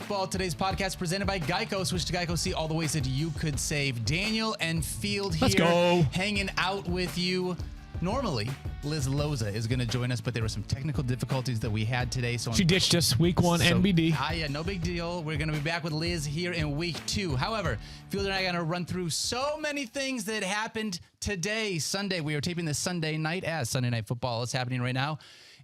Football. Today's podcast presented by Geico. Switch to Geico. See all the ways that you could save. Daniel and Field here. Let's go. Hanging out with you. Normally, Liz Loza is going to join us, but there were some technical difficulties that we had today. So she ditched us week one, NBD. Yeah, no big deal. We're going to be back with Liz here in week 2. However, Field and I are going to run through so many things that happened today, Sunday. We are taping this Sunday night as Sunday Night Football is happening right now.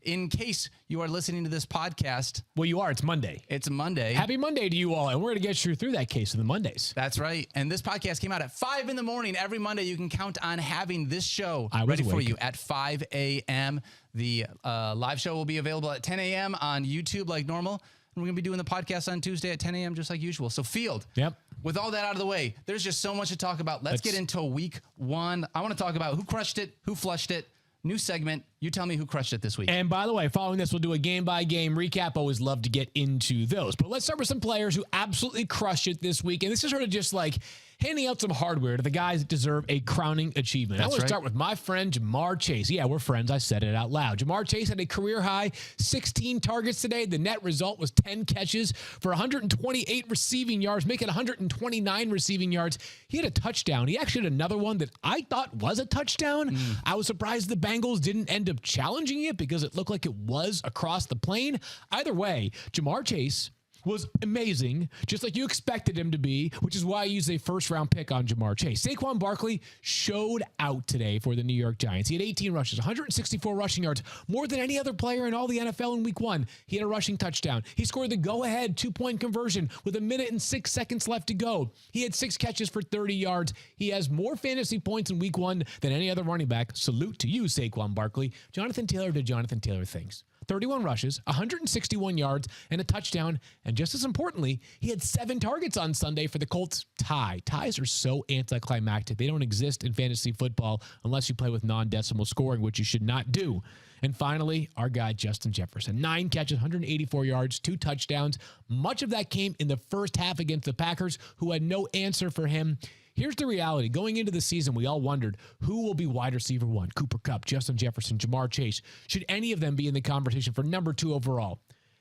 In case you are listening to this podcast. Well, you are. It's Monday. It's Monday. Happy Monday to you all. And we're going to get you through that case of the Mondays. That's right. And this podcast came out at 5 in the morning. Every Monday, you can count on having this show ready for you at 5 a.m. The live show will be available at 10 a.m. on YouTube like normal. And we're going to be doing the podcast on Tuesday at 10 a.m. just like usual. So, Field. Yep. With all that out of the way, there's just so much to talk about. Let's get into week 1. I want to talk about who crushed it, who flushed it. New segment. You tell me who crushed it this week. And by the way, following this, we'll do a game-by-game recap. Always love to get into those. But let's start with some players who absolutely crushed it this week. And this is sort of just like handing out some hardware to the guys that deserve a crowning achievement. I want to start with my friend Ja'Marr Chase. Yeah, we're friends. I said it out loud. Ja'Marr Chase had a career-high 16 targets today. The net result was 10 catches for 128 receiving yards, making 129 receiving yards. He had a touchdown. He actually had another one that I thought was a touchdown. I was surprised the Bengals didn't end up challenging it because it looked like it was across the plane. Either way, Ja'Marr Chase was amazing, just like you expected him to be, which is why I used a first-round pick on Ja'Marr Chase. Saquon Barkley showed out today for the New York Giants. He had 18 rushes, 164 rushing yards, more than any other player in all the NFL in week 1. He had a rushing touchdown. He scored the go-ahead 2-point conversion with 1 minute and 6 seconds left to go. He had 6 catches for 30 yards. He has more fantasy points in week 1 than any other running back. Salute to you, Saquon Barkley. Jonathan Taylor did Jonathan Taylor things. 31 rushes, 161 yards, and a touchdown. And just as importantly, he had 7 targets on Sunday for the Colts tie. Ties are so anticlimactic. They don't exist in fantasy football unless you play with non-decimal scoring, which you should not do. And finally, our guy, Justin Jefferson. 9 catches, 184 yards, 2 touchdowns. Much of that came in the first half against the Packers, who had no answer for him. Here's the reality. Going into the season, we all wondered who will be wide receiver 1? Cooper Kupp, Justin Jefferson, Ja'Marr Chase. Should any of them be in the conversation for number 2 overall?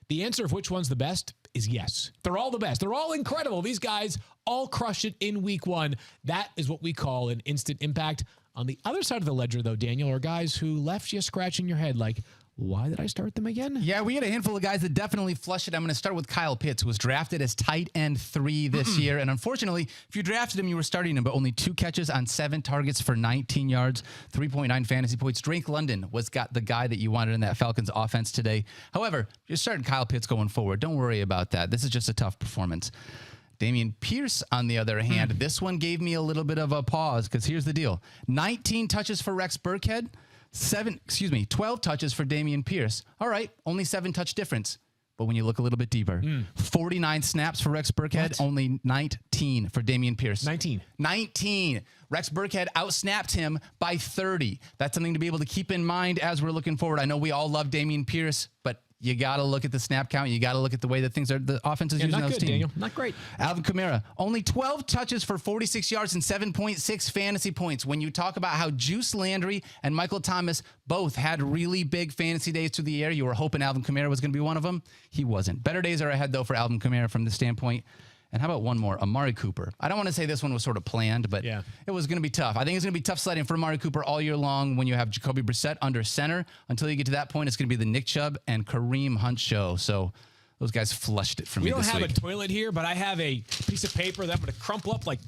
The answer of which one's the best is yes. They're all the best. They're all incredible. These guys all crushed it in week 1. That is what we call an instant impact. On the other side of the ledger, though, Daniel, are guys who left you scratching your head like, why did I start them again? Yeah, we had a handful of guys that definitely flushed it. I'm going to start with Kyle Pitts, who was drafted as tight end 3 this year. And unfortunately, if you drafted him, you were starting him, but only 2 catches on 7 targets for 19 yards, 3.9 fantasy points. Drake London was the guy that you wanted in that Falcons offense today. However, you're starting Kyle Pitts going forward. Don't worry about that. This is just a tough performance. Dameon Pierce, on the other hand, this one gave me a little bit of a pause because here's the deal. 19 touches for Rex Burkhead. 12 touches for Dameon Pierce. All right, only 7 touch difference. But when you look a little bit deeper, 49 snaps for Rex Burkhead, only 19 for Dameon Pierce. 19. Rex Burkhead outsnapped him by 30. That's something to be able to keep in mind as we're looking forward. I know we all love Dameon Pierce, but you got to look at the snap count. You got to look at the way that the offense is using those teams. Daniel. Not great. Alvin Kamara, only 12 touches for 46 yards and 7.6 fantasy points. When you talk about how Juice Landry and Michael Thomas both had really big fantasy days through the air, you were hoping Alvin Kamara was going to be one of them. He wasn't. Better days are ahead, though, for Alvin Kamara from the standpoint. And how about one more? Amari Cooper. I don't want to say this one was sort of planned, but it was going to be tough. I think it's going to be tough sledding for Amari Cooper all year long when you have Jacoby Brissett under center. Until you get to that point, it's going to be the Nick Chubb and Kareem Hunt show. So those guys flushed it for me this week. We don't have a toilet here, but I have a piece of paper that I'm going to crumple up like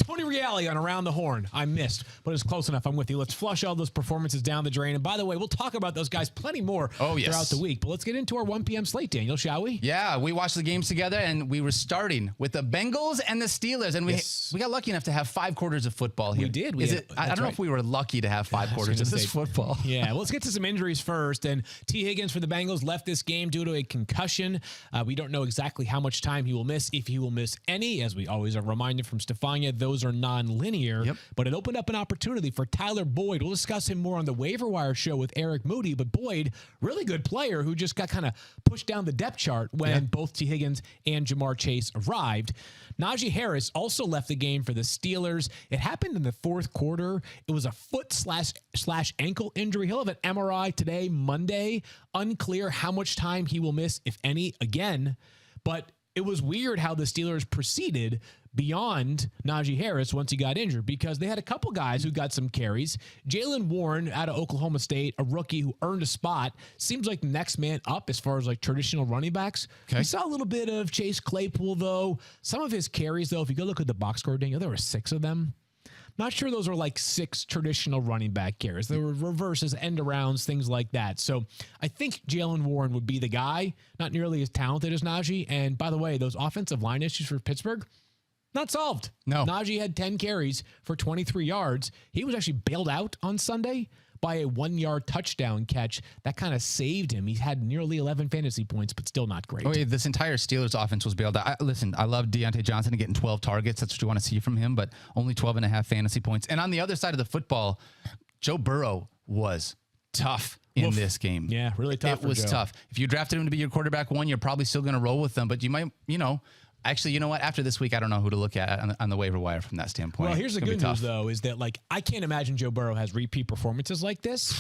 Tony Reale on Around the Horn. I missed, but it's close enough. I'm with you. Let's flush all those performances down the drain. And by the way, we'll talk about those guys plenty more throughout the week. But let's get into our 1 p.m. slate, Daniel, shall we? Yeah, we watched the games together, and we were starting with the Bengals and the Steelers. And we got lucky enough to have 5 quarters of football here. We did. I don't know if we were lucky to have 5 quarters of this football. Yeah, well, let's get to some injuries first. And T. Higgins for the Bengals left this game due to a concussion. We don't know exactly how much time he will miss, if he will miss any. As we always are reminded from Stefania, those are non-linear. But it opened up an opportunity for Tyler Boyd. We'll discuss him more on the waiver wire show with Eric Moody. But Boyd, really good player who just got kind of pushed down the depth chart when both T. Higgins and Ja'Marr Chase arrived. Najee Harris also left the game for the Steelers. It happened in the 4th quarter. It was a foot/ankle injury. He'll have an MRI today, Monday. Unclear how much time he will miss, if any, again. But it was weird how the Steelers proceeded beyond Najee Harris once he got injured, because they had a couple guys who got some carries. Jaylen Warren out of Oklahoma State, a rookie who earned a spot, seems like the next man up as far as like traditional running backs. Okay. We saw a little bit of Chase Claypool, though. Some of his carries, though, if you go look at the box score, Daniel, there were 6 of them. Not sure those are like 6 traditional running back carries. There were reverses, end arounds, things like that. So I think Jaylen Warren would be the guy, not nearly as talented as Najee. And by the way, those offensive line issues for Pittsburgh, not solved. No. Najee had 10 carries for 23 yards. He was actually bailed out on Sunday by a 1-yard touchdown catch. That kind of saved him. He had nearly 11 fantasy points, but still not great. Oh, yeah, this entire Steelers offense was bailed out. Listen, I love Deontay Johnson getting 12 targets. That's what you want to see from him, but only 12.5 fantasy points. And on the other side of the football, Joe Burrow was tough in this game. Yeah, really tough. It was tough. If you drafted him to be your quarterback 1, you're probably still going to roll with them, but you might, actually, you know what? After this week, I don't know who to look at on the waiver wire from that standpoint. Well, here's the good news, though, is that I can't imagine Joe Burrow has repeat performances like this.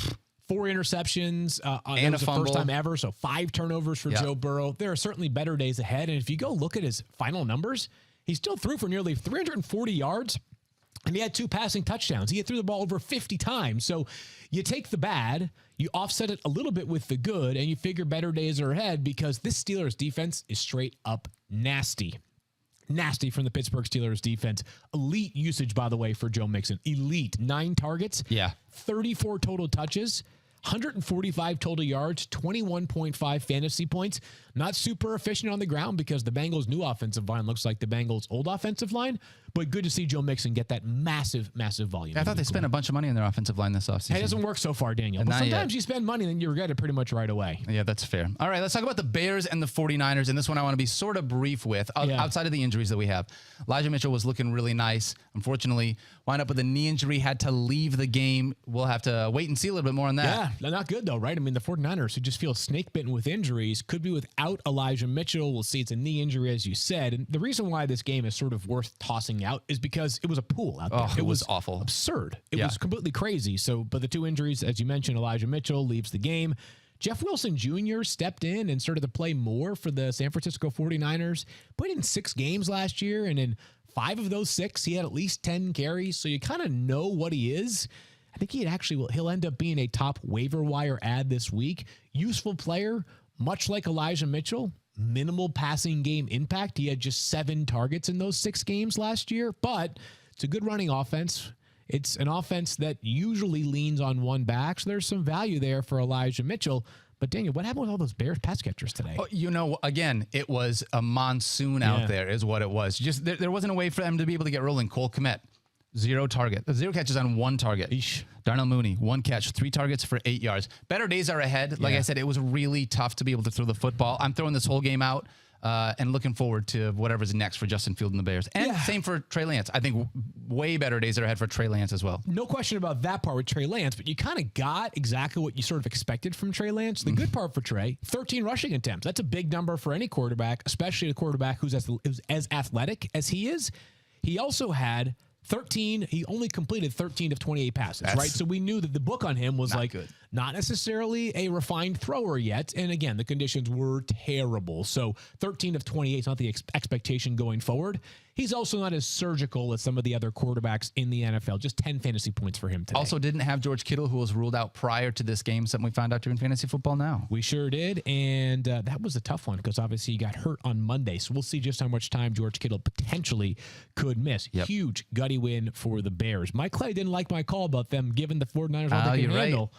4 interceptions and a fumble. First time ever, so 5 turnovers for Joe Burrow. There are certainly better days ahead, and if you go look at his final numbers, he still threw for nearly 340 yards, and he had 2 passing touchdowns. He threw the ball over 50 times. So you take the bad, you offset it a little bit with the good, and you figure better days are ahead, because this Steelers defense is straight up nasty. Nasty from the Pittsburgh Steelers defense. Elite usage, by the way, for Joe Mixon. Elite. 9 targets. 34 total touches. 145 total yards, 21.5 fantasy points. Not super efficient on the ground because the Bengals' new offensive line looks like the Bengals' old offensive line, but good to see Joe Mixon get that massive, massive volume. I thought they spent a bunch of money on their offensive line this offseason. It doesn't work so far, Daniel. But sometimes you spend money and then you regret it pretty much right away. Yeah, that's fair. All right, let's talk about the Bears and the 49ers, and this one I want to be sort of brief with, outside of the injuries that we have. Elijah Mitchell was looking really nice. Unfortunately, wound up with a knee injury, had to leave the game. We'll have to wait and see a little bit more on that. Yeah, not good though, right? I mean, the 49ers, who just feel snake-bitten with injuries, could be without Elijah Mitchell. We'll see it's a knee injury, as you said. And the reason why this game is sort of worth tossing out is because it was a pool out there. It was awful. Absurd. It was completely crazy. So, but the 2 injuries, as you mentioned, Elijah Mitchell leaves the game. Jeff Wilson Jr. stepped in and started to play more for the San Francisco 49ers. Played in 6 games last year, and in 5 of those 6, he had at least 10 carries. So you kind of know what he is. I think he'll end up being a top waiver wire ad this week. Useful player, much like Elijah Mitchell. Minimal passing game impact. He had just 7 targets in those 6 games last year, but it's a good running offense. It's an offense that usually leans on one back, so there's some value there for Elijah Mitchell. But Daniel, what happened with all those Bears pass catchers today? Again, it was a monsoon out there is what it was. Just there wasn't a way for them to be able to get rolling. Cole Kmet, 0 catches on 1 target. Eesh. Darnell Mooney, 1 catch, 3 targets for 8 yards. Better days are ahead. Like I said, it was really tough to be able to throw the football. I'm throwing this whole game out and looking forward to whatever's next for Justin Fields and the Bears. And same for Trey Lance. I think way better days are ahead for Trey Lance as well. No question about that part with Trey Lance, but you kind of got exactly what you sort of expected from Trey Lance. The good part for Trey, 13 rushing attempts. That's a big number for any quarterback, especially a quarterback who's as athletic as he is. He also had 13. He only completed 13 of 28 passes, right? So we knew that the book on him was not necessarily a refined thrower yet. And again, the conditions were terrible. So 13 of 28 is not the expectation going forward. He's also not as surgical as some of the other quarterbacks in the NFL. Just 10 fantasy points for him today. Also didn't have George Kittle, who was ruled out prior to this game, something we found out during Fantasy Football Now. We sure did, and that was a tough one because obviously he got hurt on Monday, so we'll see just how much time George Kittle potentially could miss. Huge gutty win for the Bears. Mike Clay didn't like my call about them giving the 49ers all they can handle.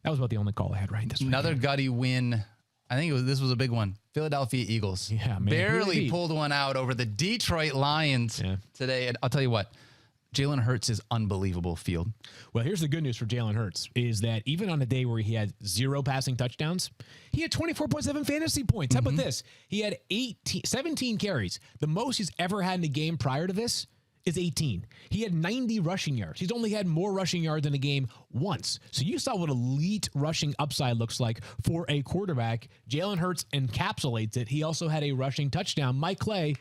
That was about the only call I had right this week. Another gutty win. I think this was a big one. Philadelphia Eagles barely pulled one out over the Detroit Lions today. And I'll tell you what, Jalen Hurts is unbelievable field. Well, here's the good news for Jalen Hurts is that even on a day where he had 0 passing touchdowns, he had 24.7 fantasy points. How about this? He had 17 carries. The most he's ever had in a game prior to this is 18. He had 90 rushing yards. He's only had more rushing yards in a game once. So you saw what elite rushing upside looks like for a quarterback. Jalen Hurts encapsulates it. He also had a rushing touchdown. Mike Clay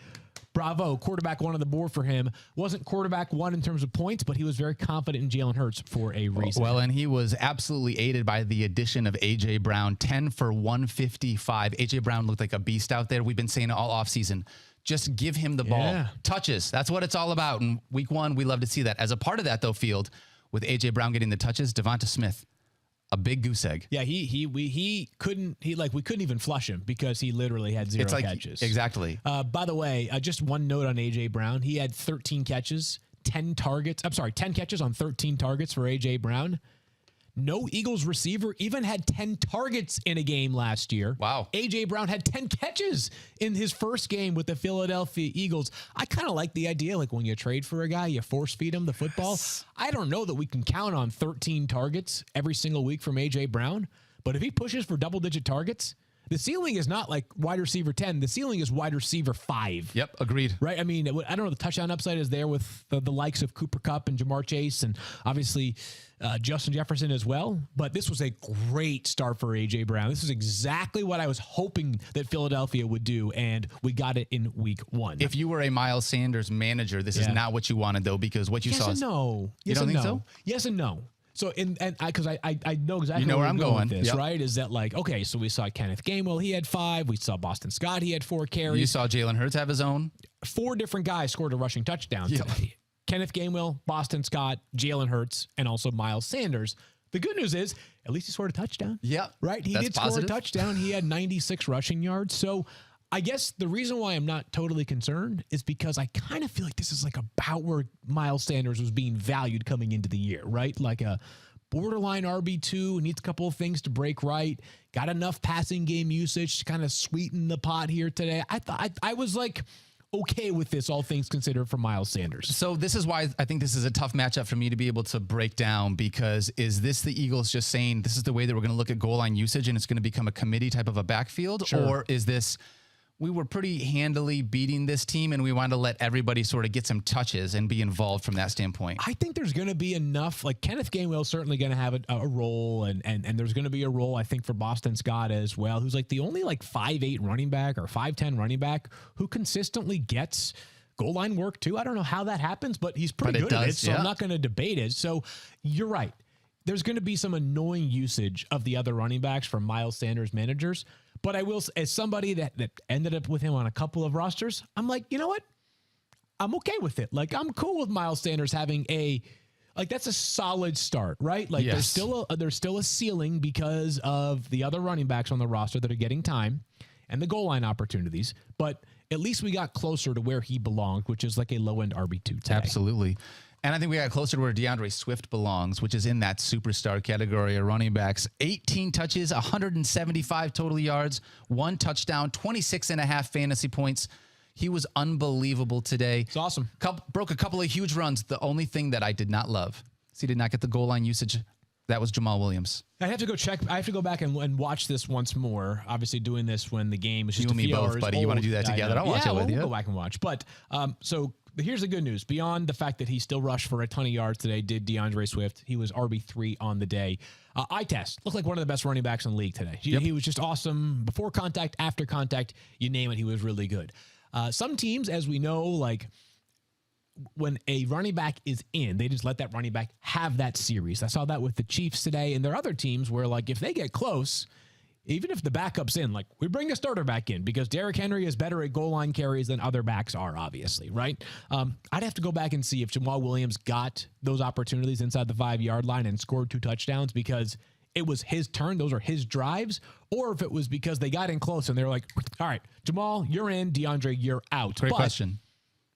bravo, quarterback one on the board for him. Wasn't quarterback one in terms of points, but he was very confident in Jalen Hurts for a reason. Well, and he was absolutely aided by the addition of A.J. Brown, 10 for 155. A.J. Brown looked like a beast out there. We've been saying it all offseason. Just give him the ball. Touches. That's what it's all about. And week one, we love to see that. As a part of that, though, Field, with A.J. Brown getting the touches, Devonta Smith, a big goose egg. Yeah, we couldn't even flush him because he literally had zero catches. Exactly. By the way, just one note on A.J. Brown. He had 13 catches, 10 catches on 13 targets for A.J. Brown. No Eagles receiver even had 10 targets in a game last year. Wow. A.J. Brown had 10 catches in his first game with the Philadelphia Eagles. I kind of like the idea, like when you trade for a guy, you force feed him the football. Yes. I don't know that we can count on 13 targets every single week from A.J. Brown, but if he pushes for double-digit targets, the ceiling is not like wide receiver 10. The ceiling is wide receiver 5. Yep, agreed. Right? I mean, I don't know. The touchdown upside is there with the likes of Cooper Kupp and Jamar Chase and obviously Justin Jefferson as well. But this was a great start for A.J. Brown. This is exactly what I was hoping that Philadelphia would do, and we got it in week one. If you were a Miles Sanders manager, this is not what you wanted, though, because what you saw is... No. You don't think so? Yes and no. So, because I know exactly where I'm going with this, right? Is that like, okay, so we saw Kenneth Gainwell, he had 5. We saw Boston Scott, he had 4 carries. You saw Jalen Hurts have his own. 4 different guys scored a rushing touchdown today. Kenneth Gainwell, Boston Scott, Jalen Hurts, and also Miles Sanders. The good news is, at least he scored a touchdown. Yeah. Right? He did score a touchdown. He had 96 rushing yards. So I guess the reason why I'm not totally concerned is because I kind of feel like this is like about where Miles Sanders was being valued coming into the year, right? Like a borderline RB2, needs a couple of things to break right, got enough passing game usage to kind of sweeten the pot here today. I was like okay with this, all things considered, for Miles Sanders. So this is why I think this is a tough matchup for me to be able to break down, because is this the Eagles just saying this is the way that we're going to look at goal line usage and it's going to become a committee type of a backfield? Sure. Or is this, we were pretty handily beating this team and we wanted to let everybody sort of get some touches and be involved from that standpoint? I think there's going to be enough, like Kenneth Gainwell certainly going to have a role, and there's going to be a role, I think, for Boston Scott as well, who's like the only like 5'8" running back or 5'10" running back who consistently gets goal line work too. I don't know how that happens, but he's pretty good at it, so I'm not going to debate it. So you're right. There's going to be some annoying usage of the other running backs from Miles Sanders managers. But I will, as somebody that ended up with him on a couple of rosters, I'm like, you know what? I'm okay with it. Like, I'm cool with Miles Sanders having that's a solid start, right? Like, yes. there's still a ceiling because of the other running backs on the roster that are getting time and the goal line opportunities. But at least we got closer to where he belonged, which is like a low-end RB2 today. Absolutely. And I think we got closer to where DeAndre Swift belongs, which is in that superstar category of running backs. 18 touches, 175 total yards, 1 touchdown, 26.5 fantasy points. He was unbelievable today. It's awesome. Broke a couple of huge runs. The only thing that I did not love is he did not get the goal line usage. That was Jamal Williams. I have to go check. I have to go back and watch this once more. Obviously, doing this when the game is just you and me both, buddy. Old. You want to do that together? I'll watch it with you. We'll go back and watch. But here's the good news. Beyond the fact that he still rushed for a ton of yards today, did DeAndre Swift. He was RB3 on the day. Eye test. Looked like one of the best running backs in the league today. He was just awesome. Before contact, after contact, you name it, he was really good. Some teams, as we know, like when a running back is in, they just let that running back have that series. I saw that with the Chiefs today. And there are other teams where, like, if they get close, even if the backup's in, like, we bring a starter back in because Derrick Henry is better at goal line carries than other backs are, obviously, right? I'd have to go back and see if Jamal Williams got those opportunities inside the 5-yard line and scored 2 touchdowns because it was his turn, those are his drives, or if it was because they got in close and they were like, all right, Jamal, you're in, DeAndre, you're out. Great question.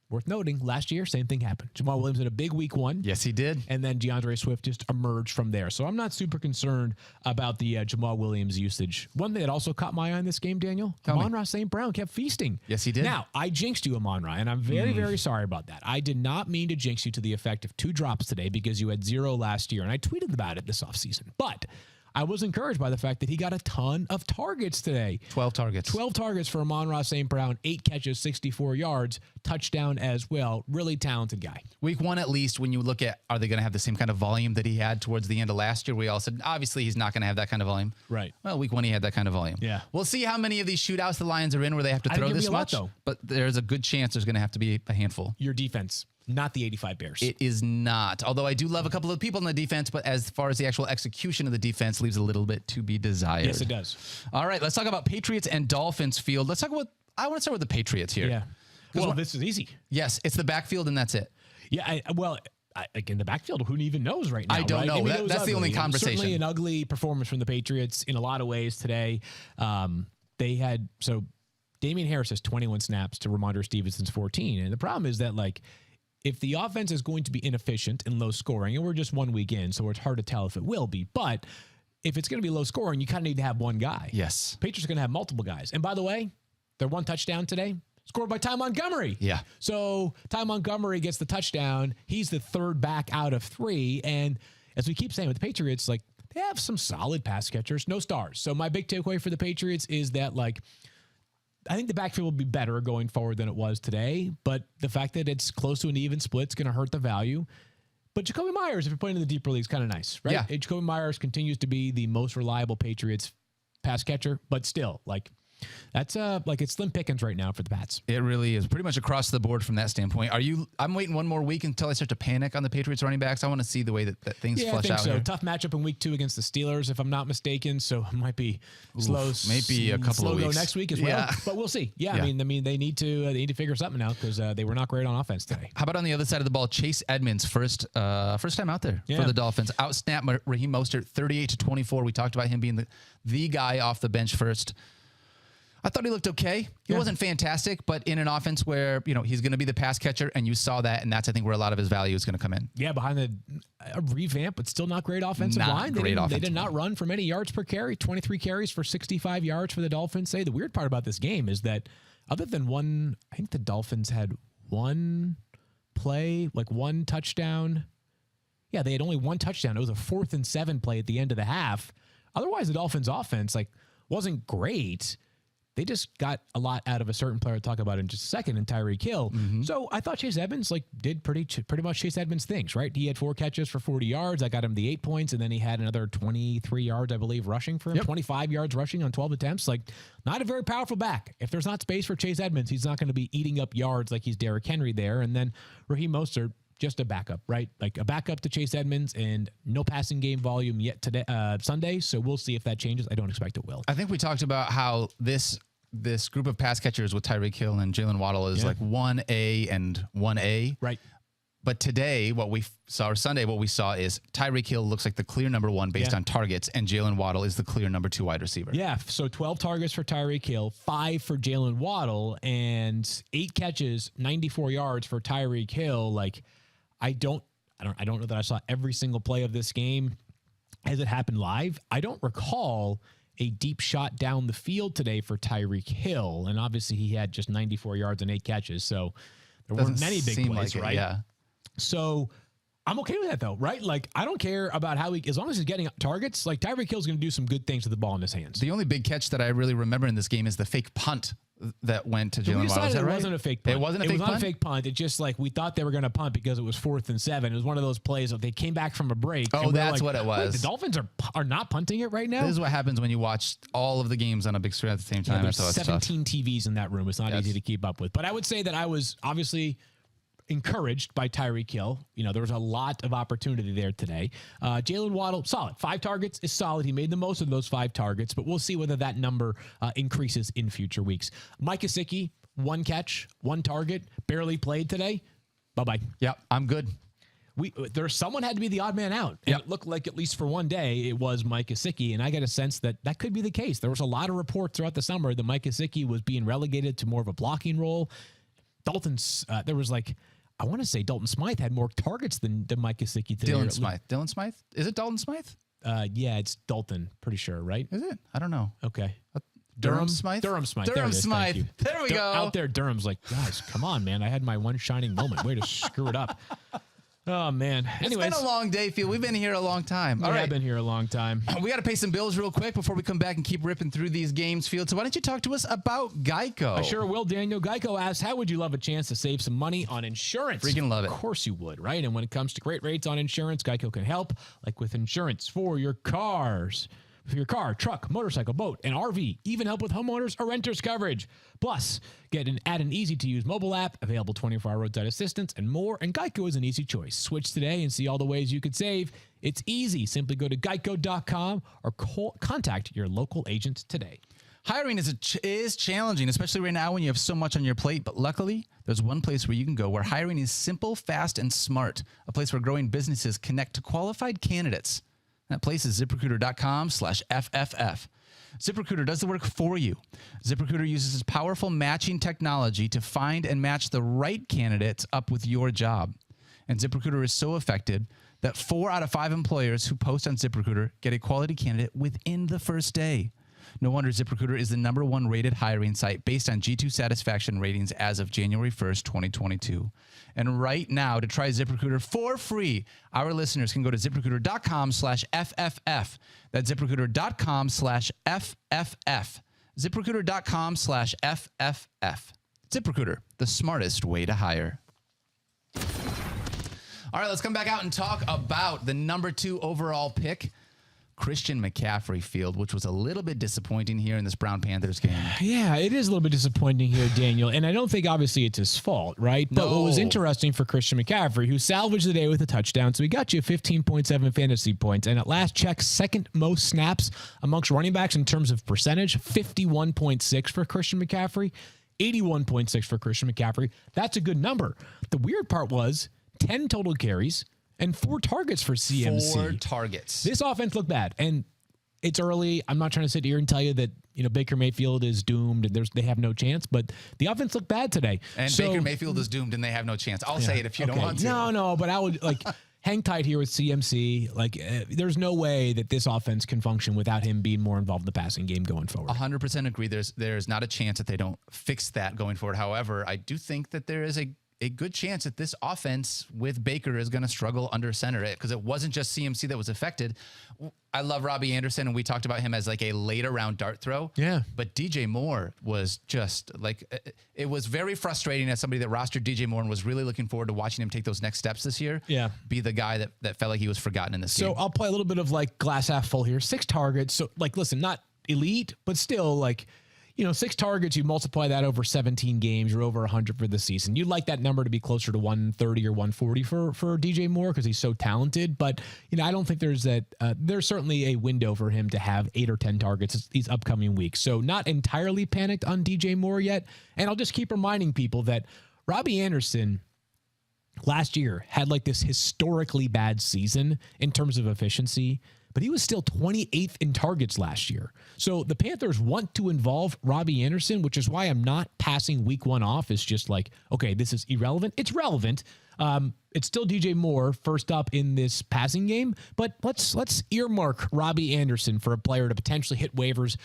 Worth noting, last year, same thing happened. Jamal Williams had a big week 1. Yes, he did. And then DeAndre Swift just emerged from there. So I'm not super concerned about the Jamal Williams usage. One thing that also caught my eye in this game, Daniel, Amon-Ra St. Brown kept feasting. Yes, he did. Now, I jinxed you, Amon-Ra, and I'm very, very sorry about that. I did not mean to jinx you to the effect of 2 drops today because you had 0 last year, and I tweeted about it this offseason. But I was encouraged by the fact that he got a ton of targets today. 12 targets. 12 targets for Amon-Ra St. Brown, 8 catches, 64 yards, touchdown as well. Really talented guy. Week 1, at least, when you look at, are they going to have the same kind of volume that he had towards the end of last year? We all said, obviously, he's not going to have that kind of volume. Right. Well, week 1, he had that kind of volume. Yeah. We'll see how many of these shootouts the Lions are in where they have to throw this much. But there's a good chance there's going to have to be a handful. Your defense, not the 85 Bears. It is not. Although I do love a couple of people in the defense, but as far as the actual execution of the defense, leaves a little bit to be desired. Yes, it does. All right, let's talk about Patriots and Dolphins field. I want to start with the Patriots here. Yeah. Well, this is easy. Yes, it's the backfield and that's it. Yeah, in the backfield, who even knows right now? I don't know. That's the only conversation. Certainly an ugly performance from the Patriots in a lot of ways today. Damian Harris has 21 snaps to Ramondre Stevenson's 14. And the problem is that, if the offense is going to be inefficient and low scoring, and we're just 1 week in, so it's hard to tell if it will be, but if it's going to be low scoring, you kind of need to have one guy. Yes. Patriots are going to have multiple guys. And by the way, their one touchdown today, scored by Ty Montgomery. Yeah. So Ty Montgomery gets the touchdown. He's the third back out of 3. And as we keep saying with the Patriots, they have some solid pass catchers, no stars. So my big takeaway for the Patriots is that, I think the backfield will be better going forward than it was today, but the fact that it's close to an even split is going to hurt the value. But Jacoby Myers, if you're playing in the deeper league, is kind of nice, right? Yeah. Jacoby Myers continues to be the most reliable Patriots pass catcher, but still, that's it's slim pickings right now for the Pats. It really is pretty much across the board from that standpoint. I'm waiting one more week until I start to panic on the Patriots running backs. I want to see the way that things flush I think out so. here. Tough matchup in week 2 against the Steelers, if I'm not mistaken. So it might be slow. Maybe a couple of weeks. Go next week as well. Yeah. But we'll see. Yeah. I mean, they need to figure something out because they were not great on offense today. How about on the other side of the ball, Chase Edmonds, first time out there for the Dolphins. Outsnapped Raheem Mostert 38-24. We talked about him being the guy off the bench first. I thought he looked okay. He wasn't fantastic, but in an offense where, he's going to be the pass catcher, and you saw that, and that's, I think, where a lot of his value is going to come in. Yeah, behind a revamp, but still not great offensive line. They did not run for many yards per carry, 23 carries for 65 yards for the Dolphins. The weird part about this game is that other than one, I think the Dolphins had one play, one touchdown. Yeah, they had only one touchdown. It was a 4th and 7 play at the end of the half. Otherwise, the Dolphins offense, wasn't great. They just got a lot out of a certain player I'll talk about in just a second, in Tyreek Hill. Mm-hmm. So I thought Chase Edmonds did pretty much Chase Edmonds things, right? He had 4 catches for 40 yards. I got him the 8 points, and then he had another 23 yards, I believe, rushing for him. 25 yards rushing on 12 attempts. Not a very powerful back. If there's not space for Chase Edmonds, he's not going to be eating up yards like he's Derrick Henry there. And then Raheem Mostert, just a backup, right? A backup to Chase Edmonds, and no passing game volume yet today, Sunday. So we'll see if that changes. I don't expect it will. I think we talked about how this group of pass catchers with Tyreek Hill and Jalen Waddle is 1A and 1A. Right. But today, what we saw, or Sunday, what we saw is Tyreek Hill looks like the clear number 1 based on targets, and Jalen Waddle is the clear number 2 wide receiver. Yeah, so 12 targets for Tyreek Hill, 5 for Jalen Waddle, and 8 catches, 94 yards for Tyreek Hill. I don't know that I saw every single play of this game as it happened live. I don't recall a deep shot down the field today for Tyreek Hill, and obviously he had just 94 yards and 8 catches, so there weren't many big plays, right? Yeah. So I'm okay with that, though, right? I don't care about how as long as he's getting targets, Tyreek Hill's going to do some good things with the ball in his hands. The only big catch that I really remember in this game is the fake punt that went to Jalen Waddle. Is that right? It wasn't a fake punt. It wasn't a fake punt? It was not a fake punt. It just we thought they were going to punt because it was 4th and 7. It was one of those plays that they came back from a break. Oh, that's what it was. Wait, the Dolphins are not punting it right now? This is what happens when you watch all of the games on a big screen at the same time. There's 17 TVs in that room. It's not easy to keep up with. But I would say that I was obviously encouraged by Tyreek Hill. There was a lot of opportunity there today. Jalen Waddle, solid. 5 targets is solid. He made the most of those 5 targets, but we'll see whether that number increases in future weeks. Mike Gesicki, 1 catch, 1 target, barely played today. Bye-bye. Yep, I'm good. Someone had to be the odd man out. And it looked like, at least for one day, it was Mike Gesicki, and I get a sense that could be the case. There was a lot of reports throughout the summer that Mike Gesicki was being relegated to more of a blocking role. There was I want to say Dalton Smythe had more targets than Mike Gesicki today. Dylan Smythe. Is it Dalton Smythe? Yeah, it's Dalton. Pretty sure, right? Is it? I don't know. Okay. Durham Smythe? Durham Smythe. Durham Smythe. There we go. Out there, Durham's guys, come on, man. I had my one shining moment. Way to screw it up. Oh, man. Anyways. It's been a long day, Phil. We've been here a long time. All right. I've been here a long time. We got to pay some bills real quick before we come back and keep ripping through these games, Field. So why don't you talk to us about Geico? I sure will, Daniel. Geico asks, how would you love a chance to save some money on insurance? Freaking love it. Of course you would, right? And when it comes to great rates on insurance, Geico can help, like with insurance for your cars. For your car, truck, motorcycle, boat, and RV. Even help with homeowners or renters coverage. Plus, add an easy-to-use mobile app, available 24-hour roadside assistance, and more. And Geico is an easy choice. Switch today and see all the ways you could save. It's easy. Simply go to geico.com or contact your local agent today. Hiring is challenging, especially right now when you have so much on your plate. But luckily, there's one place where you can go where hiring is simple, fast, and smart. A place where growing businesses connect to qualified candidates. That place is ZipRecruiter.com/FFF. ZipRecruiter does the work for you. ZipRecruiter uses its powerful matching technology to find and match the right candidates up with your job. And ZipRecruiter is so effective that 4 out of 5 employers who post on ZipRecruiter get a quality candidate within the first day. No wonder ZipRecruiter is the #1 rated hiring site based on G2 satisfaction ratings as of January 1st, 2022. And right now, to try ZipRecruiter for free, our listeners can go to ZipRecruiter.com/FFF. That's ZipRecruiter.com/FFF. ZipRecruiter.com/FFF. ZipRecruiter, the smartest way to hire. All right, let's come back out and talk about the #2 overall pick, Christian McCaffrey, Field, which was a little bit disappointing here in this Brown-Panthers game. Yeah, it is a little bit disappointing here, Daniel. And I don't think, obviously, it's his fault, right? But what was interesting for Christian McCaffrey, who salvaged the day with a touchdown, so he got you 15.7 fantasy points. And at last check, second most snaps amongst running backs in terms of percentage, 51.6 for Christian McCaffrey, 81.6 for Christian McCaffrey. That's a good number. The weird part was 10 total carries and 4 targets for CMC. 4 targets. This offense looked bad, and it's early. I'm not trying to sit here and tell you that Baker Mayfield is doomed and they have no chance, but the offense looked bad today. And Baker Mayfield is doomed and they have no chance. I'll say it if you don't want to. No, but I would hang tight here with CMC. There's no way that this offense can function without him being more involved in the passing game going forward. 100% agree. There's not a chance that they don't fix that going forward. However, I do think that there is a good chance that this offense with Baker is going to struggle under center, because it wasn't just CMC that was affected. I love Robbie Anderson, and we talked about him as like a later round dart throw. Yeah. But DJ Moore was just it was very frustrating as somebody that rostered DJ Moore and was really looking forward to watching him take those next steps this year. Yeah. Be the guy that felt like he was forgotten in this game. So I'll play a little bit of glass half full here. 6 targets. So listen, not elite, but still 6 targets, you multiply that over 17 games, you're over 100 for the season. You'd like that number to be closer to 130 or 140 for DJ Moore because he's so talented. But, I don't think there's certainly a window for him to have 8 or 10 targets these upcoming weeks. So not entirely panicked on DJ Moore yet. And I'll just keep reminding people that Robbie Anderson last year had this historically bad season in terms of efficiency, but he was still 28th in targets last year. So the Panthers want to involve Robbie Anderson, which is why I'm not passing week 1 off. It's just okay, this is irrelevant. It's relevant. It's still DJ Moore first up in this passing game, but let's earmark Robbie Anderson for a player to potentially hit waivers,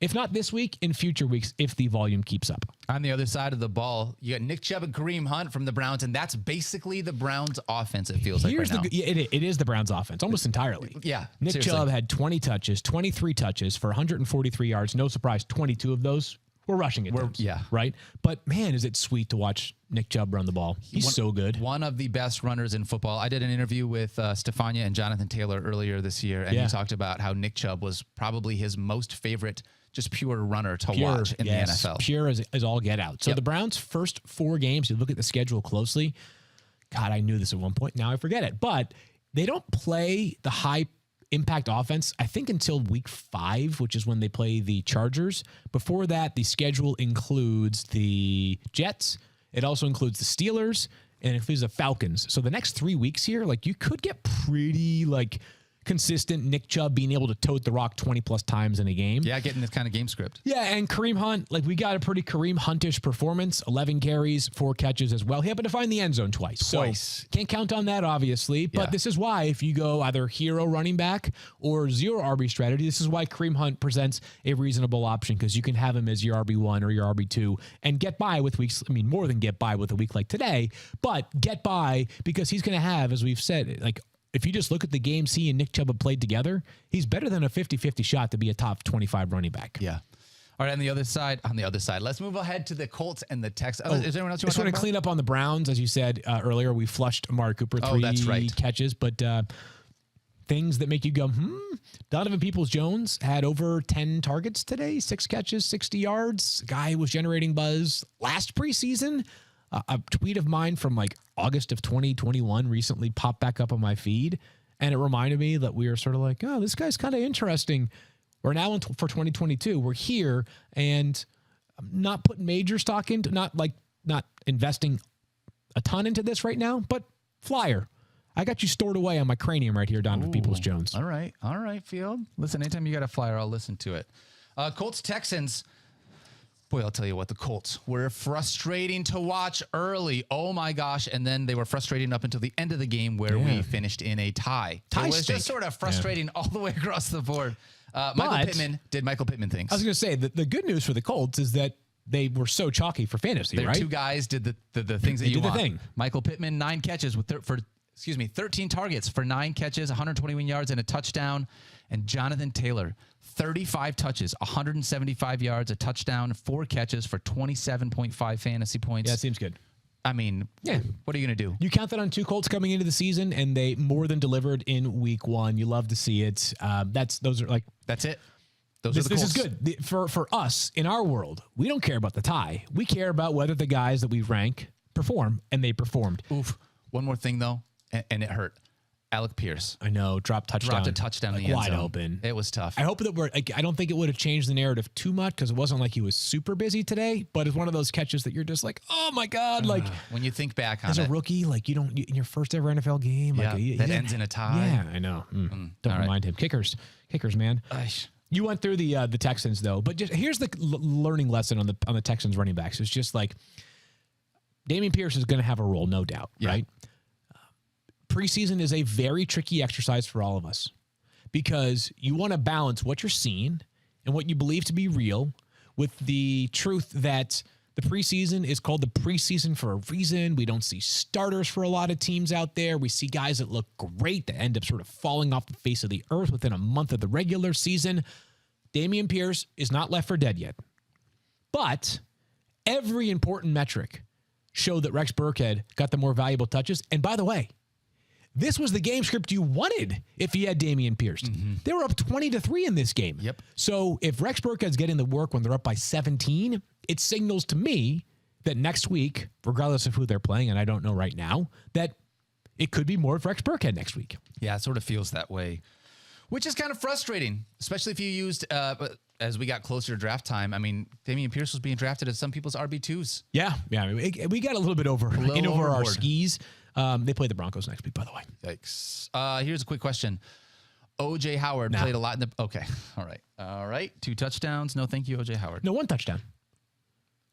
if not this week, in future weeks, if the volume keeps up. On the other side of the ball, you got Nick Chubb and Kareem Hunt from the Browns, and that's basically the Browns' offense, it feels like right now. It is the Browns' offense, almost entirely. Yeah, Nick seriously. Chubb had 23 touches for 143 yards. No surprise, 22 of those were rushing attempts. Yeah. Right? But, man, is it sweet to watch Nick Chubb run the ball. He's so good. One of the best runners in football. I did an interview with Stefania and Jonathan Taylor earlier this year, and he talked about how Nick Chubb was probably his most favorite just pure runner to watch in the NFL. Pure as all get out. So the Browns' first 4 games, you look at the schedule closely. God, I knew this at one point. Now I forget it. But they don't play the high impact offense, I think, until week 5, which is when they play the Chargers. Before that, the schedule includes the Jets. It also includes the Steelers, and it includes the Falcons. So the next 3 weeks here, you could get pretty, consistent Nick Chubb being able to tote the rock 20-plus times in a game. Yeah, getting this kind of game script. Yeah, and Kareem Hunt, like we got a pretty Kareem Huntish performance, 11 carries, 4 catches as well. He happened to find the end zone twice. So can't count on that, obviously. But this is why if you go either hero running back or zero RB strategy, this is why Kareem Hunt presents a reasonable option because you can have him as your RB1 or your RB2 and get by with weeks. I mean, more than get by with a week like today, but get by because he's going to have, as we've said, like if you just look at the games he and Nick Chubb have played together, he's better than a 50-50 shot to be a top 25 running back. Yeah. All right, on the other side, let's move ahead to the Colts and the Texans. Is there anyone else you want to talk about? about? Clean up on the Browns, as you said earlier. We flushed Amari Cooper 3 catches, but things that make you go, Donovan Peoples-Jones had over 10 targets today, 6 catches, 60 yards. Guy was generating buzz last preseason. A tweet of mine from like August of 2021 recently popped back up on my feed, and it reminded me that we were sort of like, oh, this guy's kind of interesting. We're now for 2022. We're here, and I'm not putting major stock into, not investing a ton into this right now, but flyer. I got you stored away on my cranium right here, Donovan Peoples-Jones. All right, Field. Listen, anytime you got a flyer, I'll listen to it. Colts Texans. Boy, I'll tell you what, the Colts were frustrating to watch early. Oh, my gosh. And then they were frustrating up until the end of the game where we finished in a tie. It was just sort of frustrating all the way across the board. Michael Pittman did Michael Pittman things. I was going to say, the good news for the Colts is that they were so chalky for fantasy, Their right? 2 guys did the things that you want. Michael Pittman, 9 catches with 13 targets for 9 catches, 121 yards and a touchdown. And Jonathan Taylor, 35 touches, 175 yards, a touchdown, 4 catches for 27.5 fantasy points. Yeah, it seems good. I mean, what are you going to do? You count that on 2 Colts coming into the season, and they more than delivered in week 1. You love to see it. That's it. This are the Colts. This is good. For us, in our world, we don't care about the tie. We care about whether the guys that we rank perform, and they performed. Oof. One more thing, though, and it hurt. Alec Pierce. I know, dropped a touchdown in the end wide zone. Open. It was tough. I hope that I don't think it would have changed the narrative too much because it wasn't like he was super busy today, but it's one of those catches that you're just like, oh my God. Like when you think back on as a rookie, like in your first ever NFL game, that ends in a tie. Yeah, I know. Don't remind him. Kickers, man. You went through the Texans though, but just here's the learning lesson on the Texans running backs. It's just like Dameon Pierce is going to have a role, no doubt, right? Preseason is a very tricky exercise for all of us because you want to balance what you're seeing and what you believe to be real with the truth that the preseason is called the preseason for a reason. We don't see starters for a lot of teams out there. We see guys that look great that end up sort of falling off the face of the earth within a month of the regular season. Dameon Pierce is not left for dead yet, but every important metric showed that Rex Burkhead got the more valuable touches. And by the way, this was the game script you wanted if he had Dameon Pierce. They were up 20-3 in this game. Yep. So if Rex Burkhead's getting the work when they're up by 17, it signals to me that next week, regardless of who they're playing, and I don't know right now, that it could be more of Rex Burkhead next week. Yeah, it sort of feels that way, which is kind of frustrating, especially if you used, as we got closer to draft time. I mean, Dameon Pierce was being drafted as some people's RB2s. Yeah. We got a little bit over our skis. They play the Broncos next week, by the way. Yikes. Here's a quick question. O.J. Howard played a lot in the... Okay. All right. 2 touchdowns. No, thank you, O.J. Howard. No, 1 touchdown.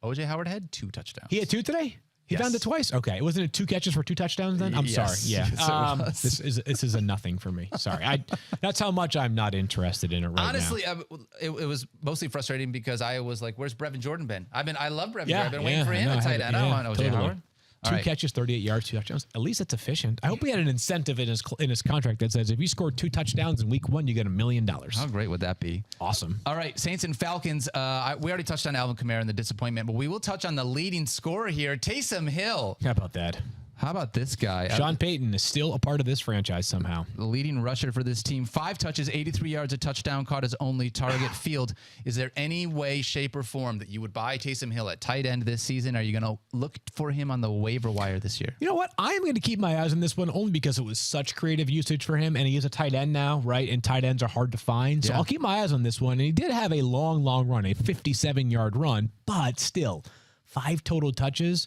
O.J. Howard had 2 touchdowns. He had 2 today? He done it twice? Okay. Wasn't it 2 catches for 2 touchdowns then? I'm sorry. Yeah. Yes, this is a nothing for me. Sorry. That's how much I'm not interested in it right Honestly, now. It was mostly frustrating because I was like, where's Brevin Jordan been? I love Brevin Jordan. I've been waiting for him at tight end. I don't want O.J. Howard. 2 catches, 38 yards, 2 touchdowns. At least it's efficient. I hope we had an incentive in his contract that says if you score 2 touchdowns in week 1, you get $1 million. How great would that be? Awesome. All right, Saints and Falcons. We already touched on Alvin Kamara and the disappointment, but we will touch on the leading scorer here, Taysom Hill. How about that? How about this guy? Sean Payton is still a part of this franchise somehow. The leading rusher for this team, 5 touches, 83 yards, a touchdown, caught his only target. Field, is there any way, shape, or form that you would buy Taysom Hill at tight end this season? Are you going to look for him on the waiver wire this year? You know what? I am going to keep my eyes on this one only because it was such creative usage for him, and he is a tight end now, right? And tight ends are hard to find. So I'll keep my eyes on this one. And he did have a long run, a 57-yard run, but still, 5 total touches.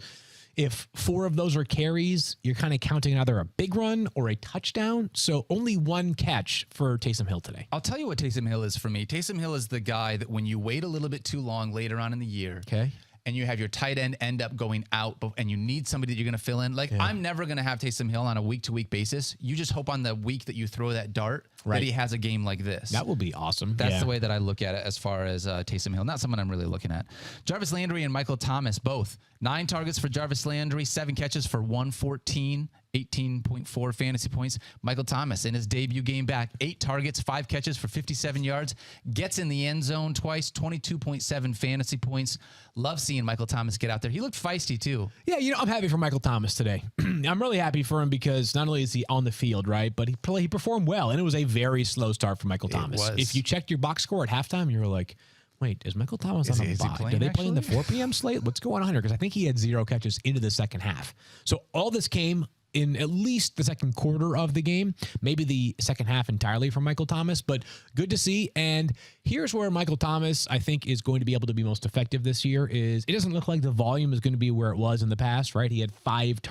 If 4 of those are carries, you're kind of counting either a big run or a touchdown. So only 1 catch for Taysom Hill today. I'll tell you what Taysom Hill is for me. Taysom Hill is the guy that when you wait a little bit too long later on in the year, Okay. and you have your tight end up going out, and you need somebody that you're going to fill in. Like, I'm never going to have Taysom Hill on a week-to-week basis. You just hope on the week that you throw that dart that he has a game like this. That will be awesome. That's the way that I look at it as far as Taysom Hill. Not someone I'm really looking at. Jarvis Landry and Michael Thomas, both. 9 targets for Jarvis Landry, 7 catches for 114, 18.4 fantasy points. Michael Thomas, in his debut game back, 8 targets, 5 catches for 57 yards. Gets in the end zone twice, 22.7 fantasy points. Love seeing Michael Thomas get out there. He looked feisty, too. Yeah, I'm happy for Michael Thomas today. I'm really happy for him because not only is he on the field, right, but he performed well, and it was a very slow start for Michael Thomas. If you checked your box score at halftime, you were like, wait, is Michael Thomas on a bye? Do they play in the 4 p.m. slate? What's going on here? Because I think he had 0 catches into the second half. So all this came in at least the second quarter of the game, maybe the second half entirely for Michael Thomas, but good to see. And here's where Michael Thomas, I think, is going to be able to be most effective this year is it doesn't look like the volume is going to be where it was in the past, right? He had 8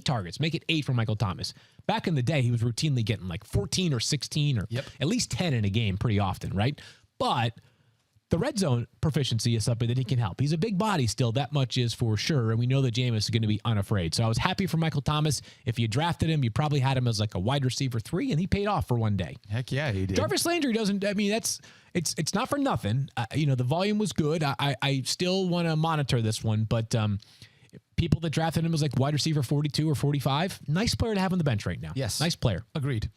targets. Make it 8 for Michael Thomas. Back in the day, he was routinely getting like 14 or 16 or at least 10 in a game pretty often, right? But the red zone proficiency is something that he can help. He's a big body still, that much is for sure, and we know that Jameis is going to be unafraid. So I was happy for Michael Thomas. If you drafted him, you probably had him as like a wide receiver 3, and he paid off for one day. Heck yeah, he did. Jarvis Landry doesn't, I mean, it's not for nothing. The volume was good. I still want to monitor this one, but people that drafted him as like wide receiver 42 or 45, nice player to have on the bench right now. Yes. Nice player. Agreed.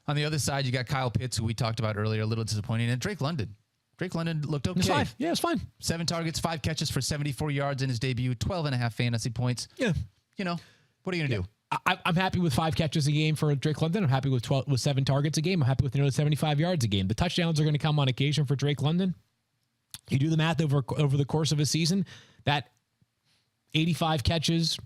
On the other side, you got Kyle Pitts, who we talked about earlier, a little disappointing, and Drake London. Drake London looked okay. It's fine. Yeah, it's fine. 7 targets, 5 catches for 74 yards in his debut, 12.5 fantasy points. Yeah. What are you going to do? I'm happy with 5 catches a game for Drake London. I'm happy with 7 targets a game. I'm happy with 75 yards a game. The touchdowns are going to come on occasion for Drake London. You do the math over the course of a season, that 85 catches,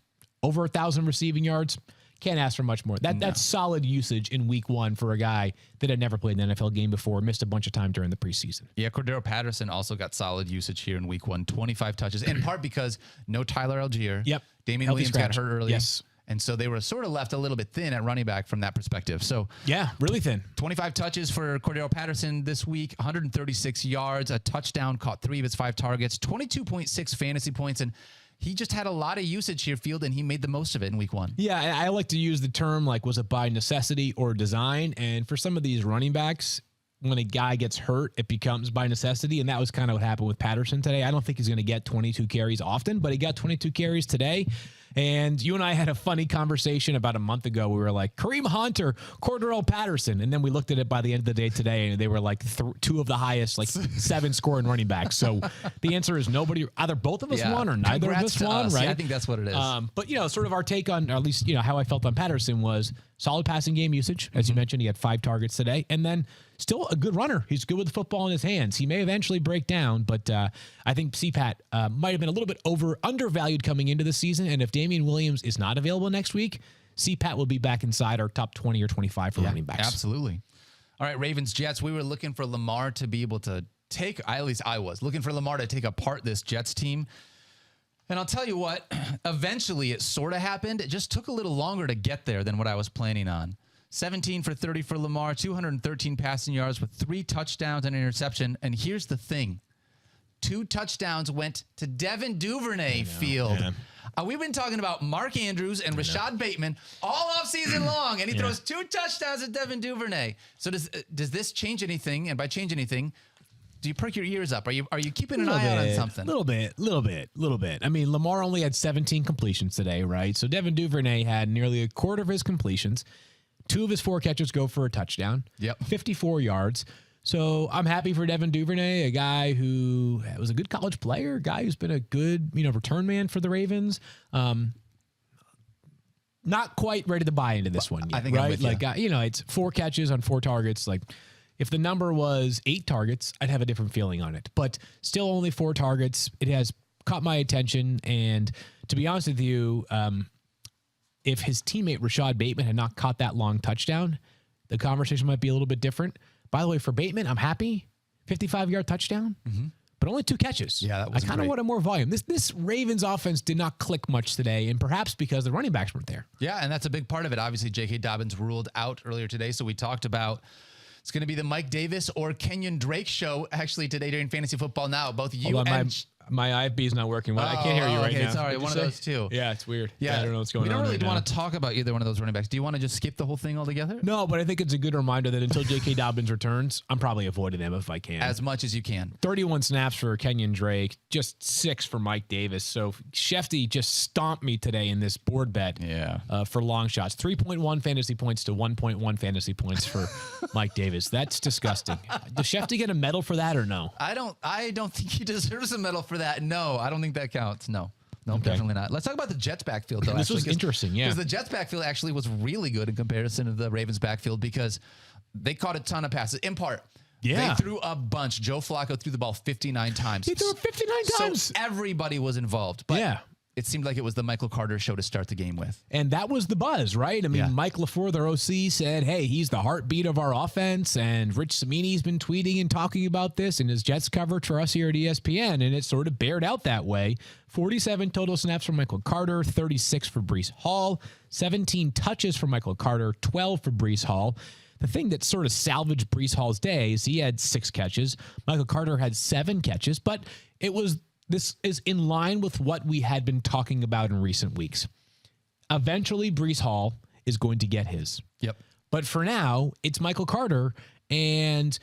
over 1,000 receiving yards, can't ask for much more. That's solid usage in week 1 for a guy that had never played an NFL game before, missed a bunch of time during the preseason. Yeah, Cordero Patterson also got solid usage here in week 1, 25 touches, in part because no Tyler Algier. Yep. Damian Williams got hurt early. Yes. And so they were sort of left a little bit thin at running back from that perspective. So yeah, really thin. 25 touches for Cordero Patterson this week, 136 yards, a touchdown, caught 3 of his 5 targets, 22.6 fantasy points, and he just had a lot of usage here, Field, and he made the most of it in week 1. Yeah, I like to use the term, like, was it by necessity or design? And for some of these running backs, when a guy gets hurt, it becomes by necessity, and that was kind of what happened with Patterson today. I don't think he's going to get 22 carries often, but he got 22 carries today. And you and I had a funny conversation about a month ago. We were like, Kareem Hunt or Cordero Patterson. And then we looked at it by the end of the day today, and they were like 2 of the highest, like 7 scoring running backs. So the answer is nobody, either both of us won or neither of us won, right? Yeah, I think that's what it is. But, sort of our take on, or at least, how I felt on Patterson was solid passing game usage. As you mentioned, he had 5 targets today. And then still a good runner. He's good with the football in his hands. He may eventually break down, but I think CPAT might have been a little bit undervalued coming into the season. And if Damian Williams is not available next week, CPAT will be back inside our top 20 or 25 for running backs. Absolutely. All right, Ravens, Jets. We were looking for Lamar to be able to at least I was looking for Lamar to take apart this Jets team. And I'll tell you what, eventually it sort of happened. It just took a little longer to get there than what I was planning on. 17 for 30 for Lamar, 213 passing yards with 3 touchdowns and an interception. And here's the thing. 2 touchdowns went to Devin Duvernay, Field. We've been talking about Mark Andrews and Rashad Bateman all offseason long, and he throws 2 touchdowns at Devin Duvernay. So does this change anything? And by change anything, do you perk your ears up? Are you keeping an eye out on something? Little bit. I mean, Lamar only had 17 completions today, right? So Devin Duvernay had nearly a quarter of his completions. 2 of his 4 catches go for a touchdown. 54 yards. So I'm happy for Devin Duvernay, a guy who was a good college player, a guy who's been a good, return man for the Ravens. Not quite ready to buy into this one yet, I think right? I'm with you. It's 4 catches on 4 targets. Like, if the number was 8 targets, I'd have a different feeling on it. But still only 4 targets. It has caught my attention. And to be honest with you, if his teammate Rashad Bateman had not caught that long touchdown, the conversation might be a little bit different. By the way, for Bateman, I'm happy. 55-yard touchdown. But but only 2 catches. Yeah, that was I kind of great. wanted more volume. This Ravens offense did not click much today, and perhaps because the running backs weren't there. Yeah, and that's a big part of it. Obviously, J.K. Dobbins ruled out earlier today, so we talked about it's going to be the Mike Davis or Kenyon Drake show actually today during Fantasy Football Now. Both you Hold on, and my IFB is not working well. I can't hear you right now. Sorry, What'd one you of say? those two. Yeah, it's weird. Yeah, I don't know what's going on. We don't really right want now. to talk about either one of those running backs. Do you want to just skip the whole thing altogether? No, but I think it's a good reminder that until J.K. Dobbins returns, I'm probably avoiding them if I can. As much as you can. 31 snaps for Kenyon Drake, just 6 for Mike Davis. So Shefty just stomped me today in this board bet for long shots. 3.1 fantasy points to 1.1 fantasy points for Mike Davis. That's disgusting. Does Shefty get a medal for that or no? I don't think he deserves a medal for that. No, I don't think that counts. No, Okay. definitely not. Let's talk about the Jets backfield, though. This was interesting, yeah. Because the Jets backfield actually was really good in comparison to the Ravens backfield because they caught a ton of passes. In part, Yeah. they threw a bunch. Joe Flacco threw the ball 59 times. He threw it 59 times. So everybody was involved. But Yeah. it seemed like it was the Michael Carter show to start the game with. And that was the buzz, right? I mean, Yeah. Mike LaFleur, their OC, said, hey, he's the heartbeat of our offense. And Rich Cimini's been tweeting and talking about this in his Jets coverage for us here at ESPN. And it sort of bared out that way. 47 total snaps for Michael Carter, 36 for Breece Hall, 17 touches for Michael Carter, 12 for Breece Hall. The thing that sort of salvaged Breece Hall's day is he had 6 catches. Michael Carter had 7 catches, but this is in line with what we had been talking about in recent weeks. Eventually, Breece Hall is going to get his. Yep. But for now, it's Michael Carter. And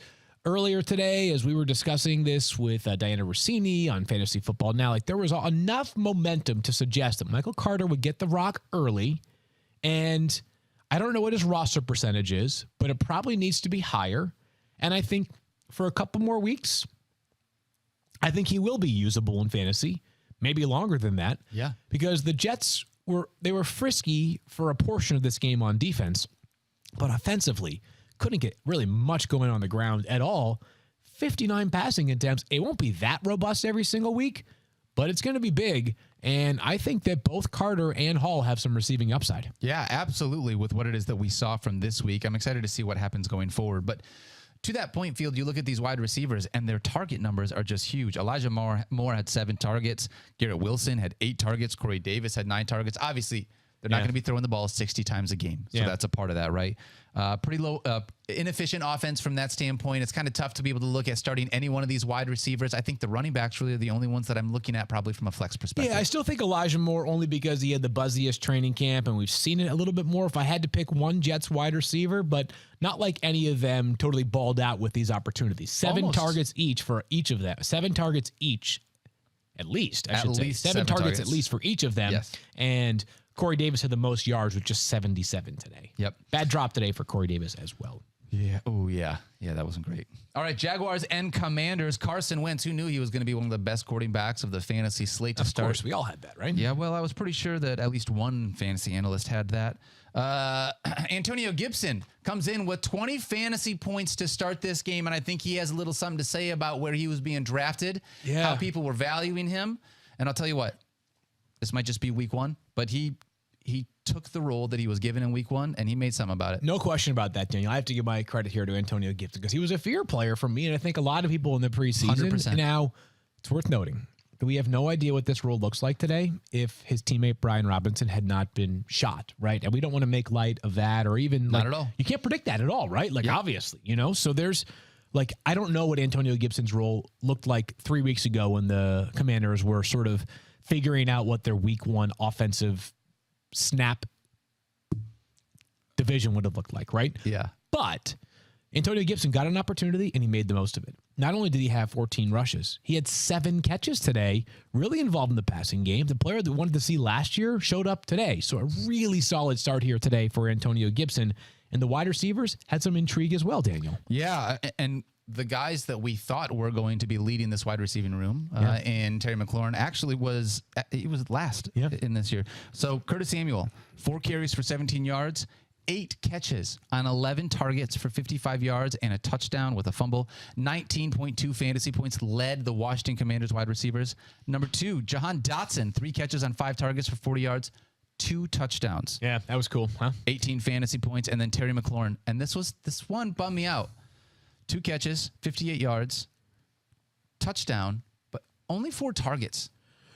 earlier today, as we were discussing this with Diana Rossini on Fantasy Football Now, like there was enough momentum to suggest that Michael Carter would get the rock early. And I don't know what his roster percentage is, but it probably needs to be higher. And I think for a couple more weeks, I think he will be usable in fantasy, maybe longer than that. Yeah. Because the Jets were frisky for a portion of this game on defense, but offensively couldn't get really much going on the ground at all. 59 passing attempts. It won't be that robust every single week, but it's going to be big. And I think that both Carter and Hall have some receiving upside. Yeah, absolutely. With what it is that we saw from this week, I'm excited to see what happens going forward. But to that point, Field, you look at these wide receivers and their target numbers are just huge. Elijah Moore had 7 targets. Garrett Wilson had 8 targets. Corey Davis had 9 targets. Obviously, they're not going to be throwing the ball 60 times a game. So that's a part of that, right? Pretty low, inefficient offense from that standpoint. It's kind of tough to be able to look at starting any one of these wide receivers. I think the running backs really are the only ones that I'm looking at probably from a flex perspective. Yeah, I still think Elijah Moore only because he had the buzziest training camp, and we've seen it a little bit more if I had to pick one Jets wide receiver, but not like any of them totally balled out with these opportunities. 7 targets each for each of them. 7 targets each, at least, I should say. 7 targets at least for each of them. Yes. And Corey Davis had the most yards with just 77 today. Yep. Bad drop today for Corey Davis as well. Yeah. Oh, yeah. Yeah, that wasn't great. All right, Jaguars and Commanders. Carson Wentz, who knew he was going to be one of the best quarterbacks of the fantasy slate to start? Of course, we all had that, right? Yeah, well, I was pretty sure that at least one fantasy analyst had that. Antonio Gibson comes in with 20 fantasy points to start this game, and I think he has a little something to say about where he was being drafted, how people were valuing him. And I'll tell you what, this might just be week 1, but he took the role that he was given in week 1, and he made something about it. No question about that, Daniel. I have to give my credit here to Antonio Gibson because he was a fear player for me, and I think a lot of people in the preseason. 100%. Now, it's worth noting that we have no idea what this role looks like today if his teammate Brian Robinson had not been shot, right? And we don't want to make light of that or even Not at all. You can't predict that at all, right? Like, obviously, So there's I don't know what Antonio Gibson's role looked like 3 weeks ago when the Commanders were sort of figuring out what their week 1 offensive snap division would have looked like, right? Yeah. But Antonio Gibson got an opportunity and he made the most of it. Not only did he have 14 rushes, he had 7 catches today, really involved in the passing game. The player that we wanted to see last year showed up today. So a really solid start here today for Antonio Gibson. And the wide receivers had some intrigue as well, Daniel. Yeah, and the guys that we thought were going to be leading this wide receiving room, and Terry McLaurin actually was last in this year. So Curtis Samuel, 4 carries for 17 yards, 8 catches on 11 targets for 55 yards and a touchdown with a fumble. 19.2 fantasy points, led the Washington Commanders wide receivers. Number 2, Jahan Dotson, 3 catches on 5 targets for 40 yards, 2 touchdowns. Yeah, that was cool, huh? 18 fantasy points, and then Terry McLaurin. And this one bummed me out. 2 catches, 58 yards, touchdown, only 4 targets.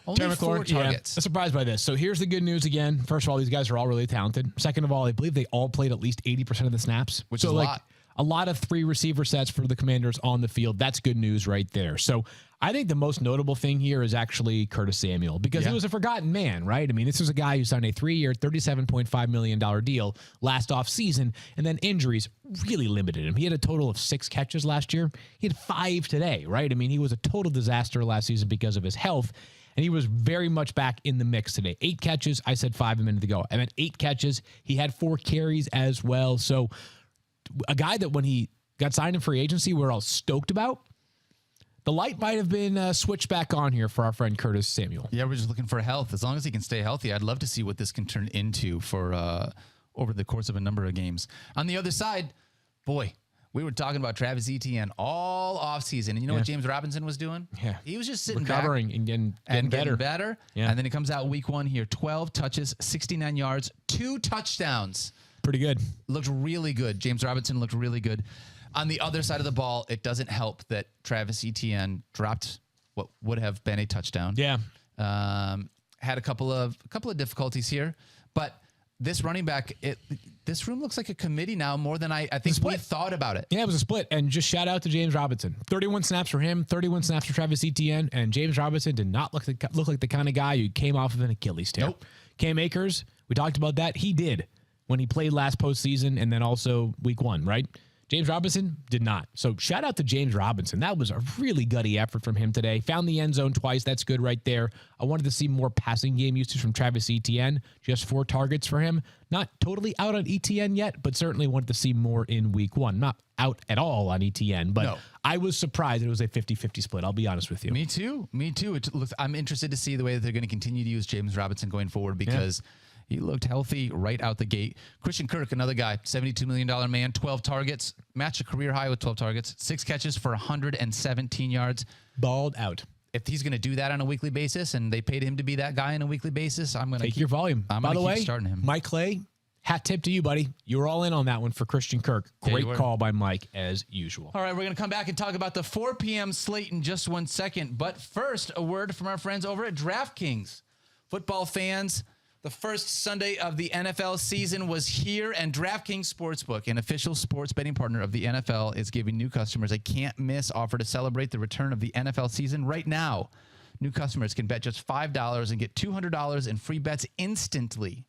Only Terry 4 McLaurin, targets. I'm surprised by this. So here's the good news again. First of all, these guys are all really talented. Second of all, I believe they all played at least 80% of the snaps. Which is a lot. A lot of 3 receiver sets for the Commanders on the field. That's good news right there. So I think the most notable thing here is actually Curtis Samuel, because he was a forgotten man, right? I mean, this was a guy who signed a 3-year, $37.5 million deal last offseason, and then injuries really limited him. He had a total of 6 catches last year. He had 5 today, right? I mean, he was a total disaster last season because of his health, and he was very much back in the mix today. 8 catches. I said 5 a minute ago. I meant 8 catches. He had 4 carries as well. So a guy that when he got signed in free agency, we're all stoked about. The light might have been switched back on here for our friend Curtis Samuel. Yeah, we're just looking for health. As long as he can stay healthy, I'd love to see what this can turn into for over the course of a number of games. On the other side, boy, we were talking about Travis Etienne all offseason. And you know what James Robinson was doing? Yeah. He was just sitting recovering back and getting better. Yeah. And then he comes out week 1 here, 12 touches, 69 yards, 2 touchdowns. Pretty good. Looked really good. James Robinson looked really good. On the other side of the ball, it doesn't help that Travis Etienne dropped what would have been a touchdown. Yeah. Had a couple of difficulties here, but this running back, this room looks like a committee now more than I think we thought about it. Yeah, it was a split. And just shout out to James Robinson. 31 snaps for him, 31 snaps for Travis Etienne, and James Robinson did not look like the kind of guy who came off of an Achilles tear. Nope. Cam Akers, we talked about that. He did when he played last postseason and then also week 1, right? James Robinson did not. So shout out to James Robinson. That was a really gutty effort from him today. Found the end zone twice. That's good right there. I wanted to see more passing game usage from Travis Etienne. Just 4 targets for him. Not totally out on Etienne yet, but certainly wanted to see more in week 1. Not out at all on Etienne, but I was surprised it was a 50-50 split. I'll be honest with you. Me too. I'm interested to see the way that they're going to continue to use James Robinson going forward because he looked healthy right out the gate. Christian Kirk, another guy, $72 million man, 12 targets, matched a career high with 12 targets, 6 catches for 117 yards. Balled out. If he's going to do that on a weekly basis and they paid him to be that guy on a weekly basis, I'm going to take your volume. By the way, starting him. Mike Clay, hat tip to you, buddy. You were all in on that one for Christian Kirk. Great call by Mike, as usual. All right, we're going to come back and talk about the 4 p.m. slate in just 1 second. But first, a word from our friends over at DraftKings. Football fans, the first Sunday of the NFL season was here, and DraftKings Sportsbook, an official sports betting partner of the NFL, is giving new customers a can't-miss offer to celebrate the return of the NFL season right now. New customers can bet just $5 and get $200 in free bets instantly.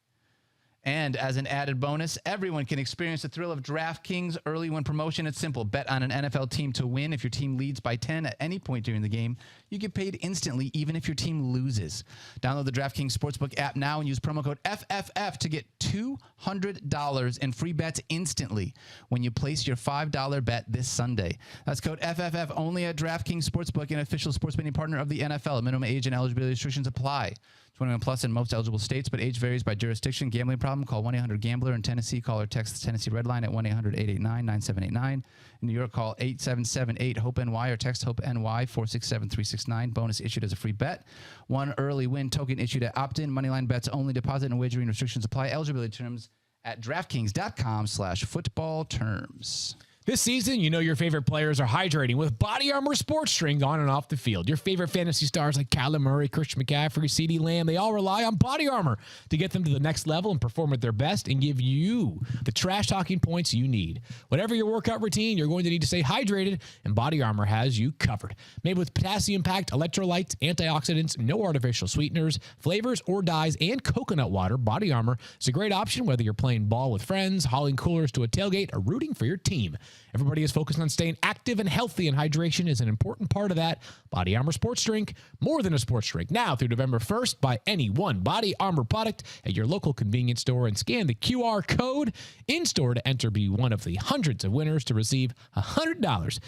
And as an added bonus, everyone can experience the thrill of DraftKings early win promotion. It's simple. Bet on an NFL team to win. If your team leads by 10 at any point during the game, you get paid instantly, even if your team loses. Download the DraftKings Sportsbook app now and use promo code FFF to get $200 in free bets instantly when you place your $5 bet this Sunday. That's code FFF only at DraftKings Sportsbook, an official sports betting partner of the NFL. Minimum age and eligibility restrictions apply. 21 plus in most eligible states, but age varies by jurisdiction. Gambling problem? Call 1-800-GAMBLER. In Tennessee, call or text the Tennessee Red Line at 1-800-889-9789. In New York, call 877-8-HOPE-NY or text HOPE-NY 467-369. Bonus issued as a free bet. 1 early win token issued at opt-in. Moneyline bets only. Deposit and wagering restrictions apply. Eligibility terms at DraftKings.com/football terms. This season, you know your favorite players are hydrating with Body Armor Sports Drink on and off the field. Your favorite fantasy stars like Kyler Murray, Christian McCaffrey, CeeDee Lamb, they all rely on Body Armor to get them to the next level and perform at their best and give you the trash-talking points you need. Whatever your workout routine, you're going to need to stay hydrated, and Body Armor has you covered. Made with potassium-packed electrolytes, antioxidants, no artificial sweeteners, flavors or dyes, and coconut water, Body Armor is a great option whether you're playing ball with friends, hauling coolers to a tailgate, or rooting for your team. Everybody is focused on staying active and healthy, and hydration is an important part of that. Body Armor Sports Drink, more than a sports drink. Now through November 1st, buy any one Body Armor product at your local convenience store and scan the QR code in-store to enter be one of the hundreds of winners to receive $100 to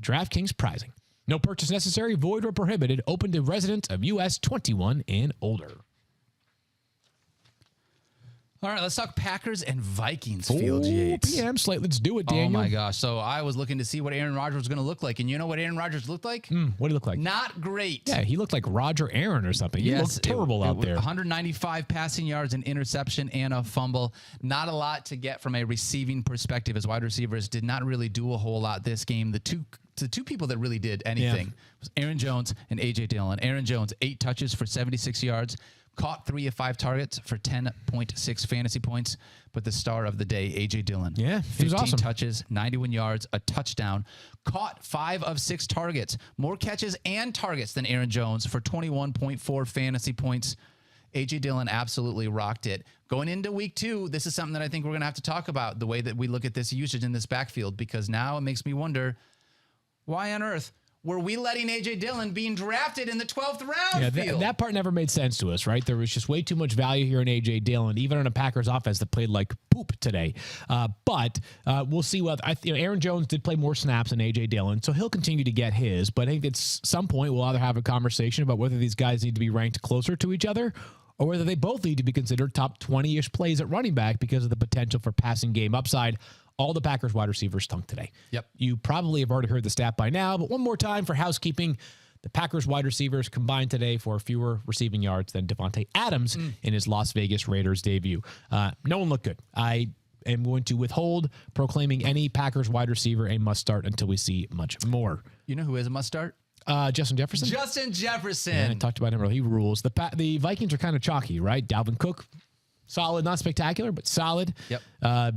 DraftKings prizing. No purchase necessary, void or prohibited, open to residents of U.S. 21 and older. All right, let's talk Packers and Vikings field, 4 Yates. p.m. slate. Let's do it, Daniel. Oh, my gosh. So I was looking to see what Aaron Rodgers was going to look like. And you know what Aaron Rodgers looked like? What did he look like? Not great. Yeah, he looked like Roger Aaron or something. He looked terrible out there. 195 passing yards, an interception, and a fumble. Not a lot to get from a receiving perspective, as wide receivers did not really do a whole lot this game. The two people that really did anything was Aaron Jones and A.J. Dillon. Aaron Jones, 8 touches for 76 yards. Caught 3 of 5 targets for 10.6 fantasy points, but the star of the day, A.J. Dillon. Yeah, he was 15 awesome. touches, 91 yards, a touchdown. Caught 5 of 6 targets. More catches and targets than Aaron Jones for 21.4 fantasy points. A.J. Dillon absolutely rocked it. Going into week 2, this is something that I think we're going to have to talk about, the way that we look at this usage in this backfield, because now it makes me wonder, why on earth were we letting A.J. Dillon being drafted in the 12th round? Yeah, that part never made sense to us, right? There was just way too much value here in A.J. Dillon, even on a Packers offense that played like poop today. But we'll see what Aaron Jones did play more snaps than A.J. Dillon, so he'll continue to get his. But I think at some point we'll either have a conversation about whether these guys need to be ranked closer to each other, or whether they both need to be considered top 20-ish plays at running back because of the potential for passing game upside. All the Packers wide receivers stunk today. Yep. You probably have already heard the stat by now, but one more time for housekeeping. The Packers wide receivers combined today for fewer receiving yards than Devontae Adams in his Las Vegas Raiders debut. No one looked good. I am going to withhold proclaiming any Packers wide receiver a must start until we see much more. You know who is a must start? Justin Jefferson. Justin Jefferson. Yeah, I talked about him earlier. He rules. The Vikings are kind of chalky, right? Dalvin Cook, solid, not spectacular, but solid. Yep.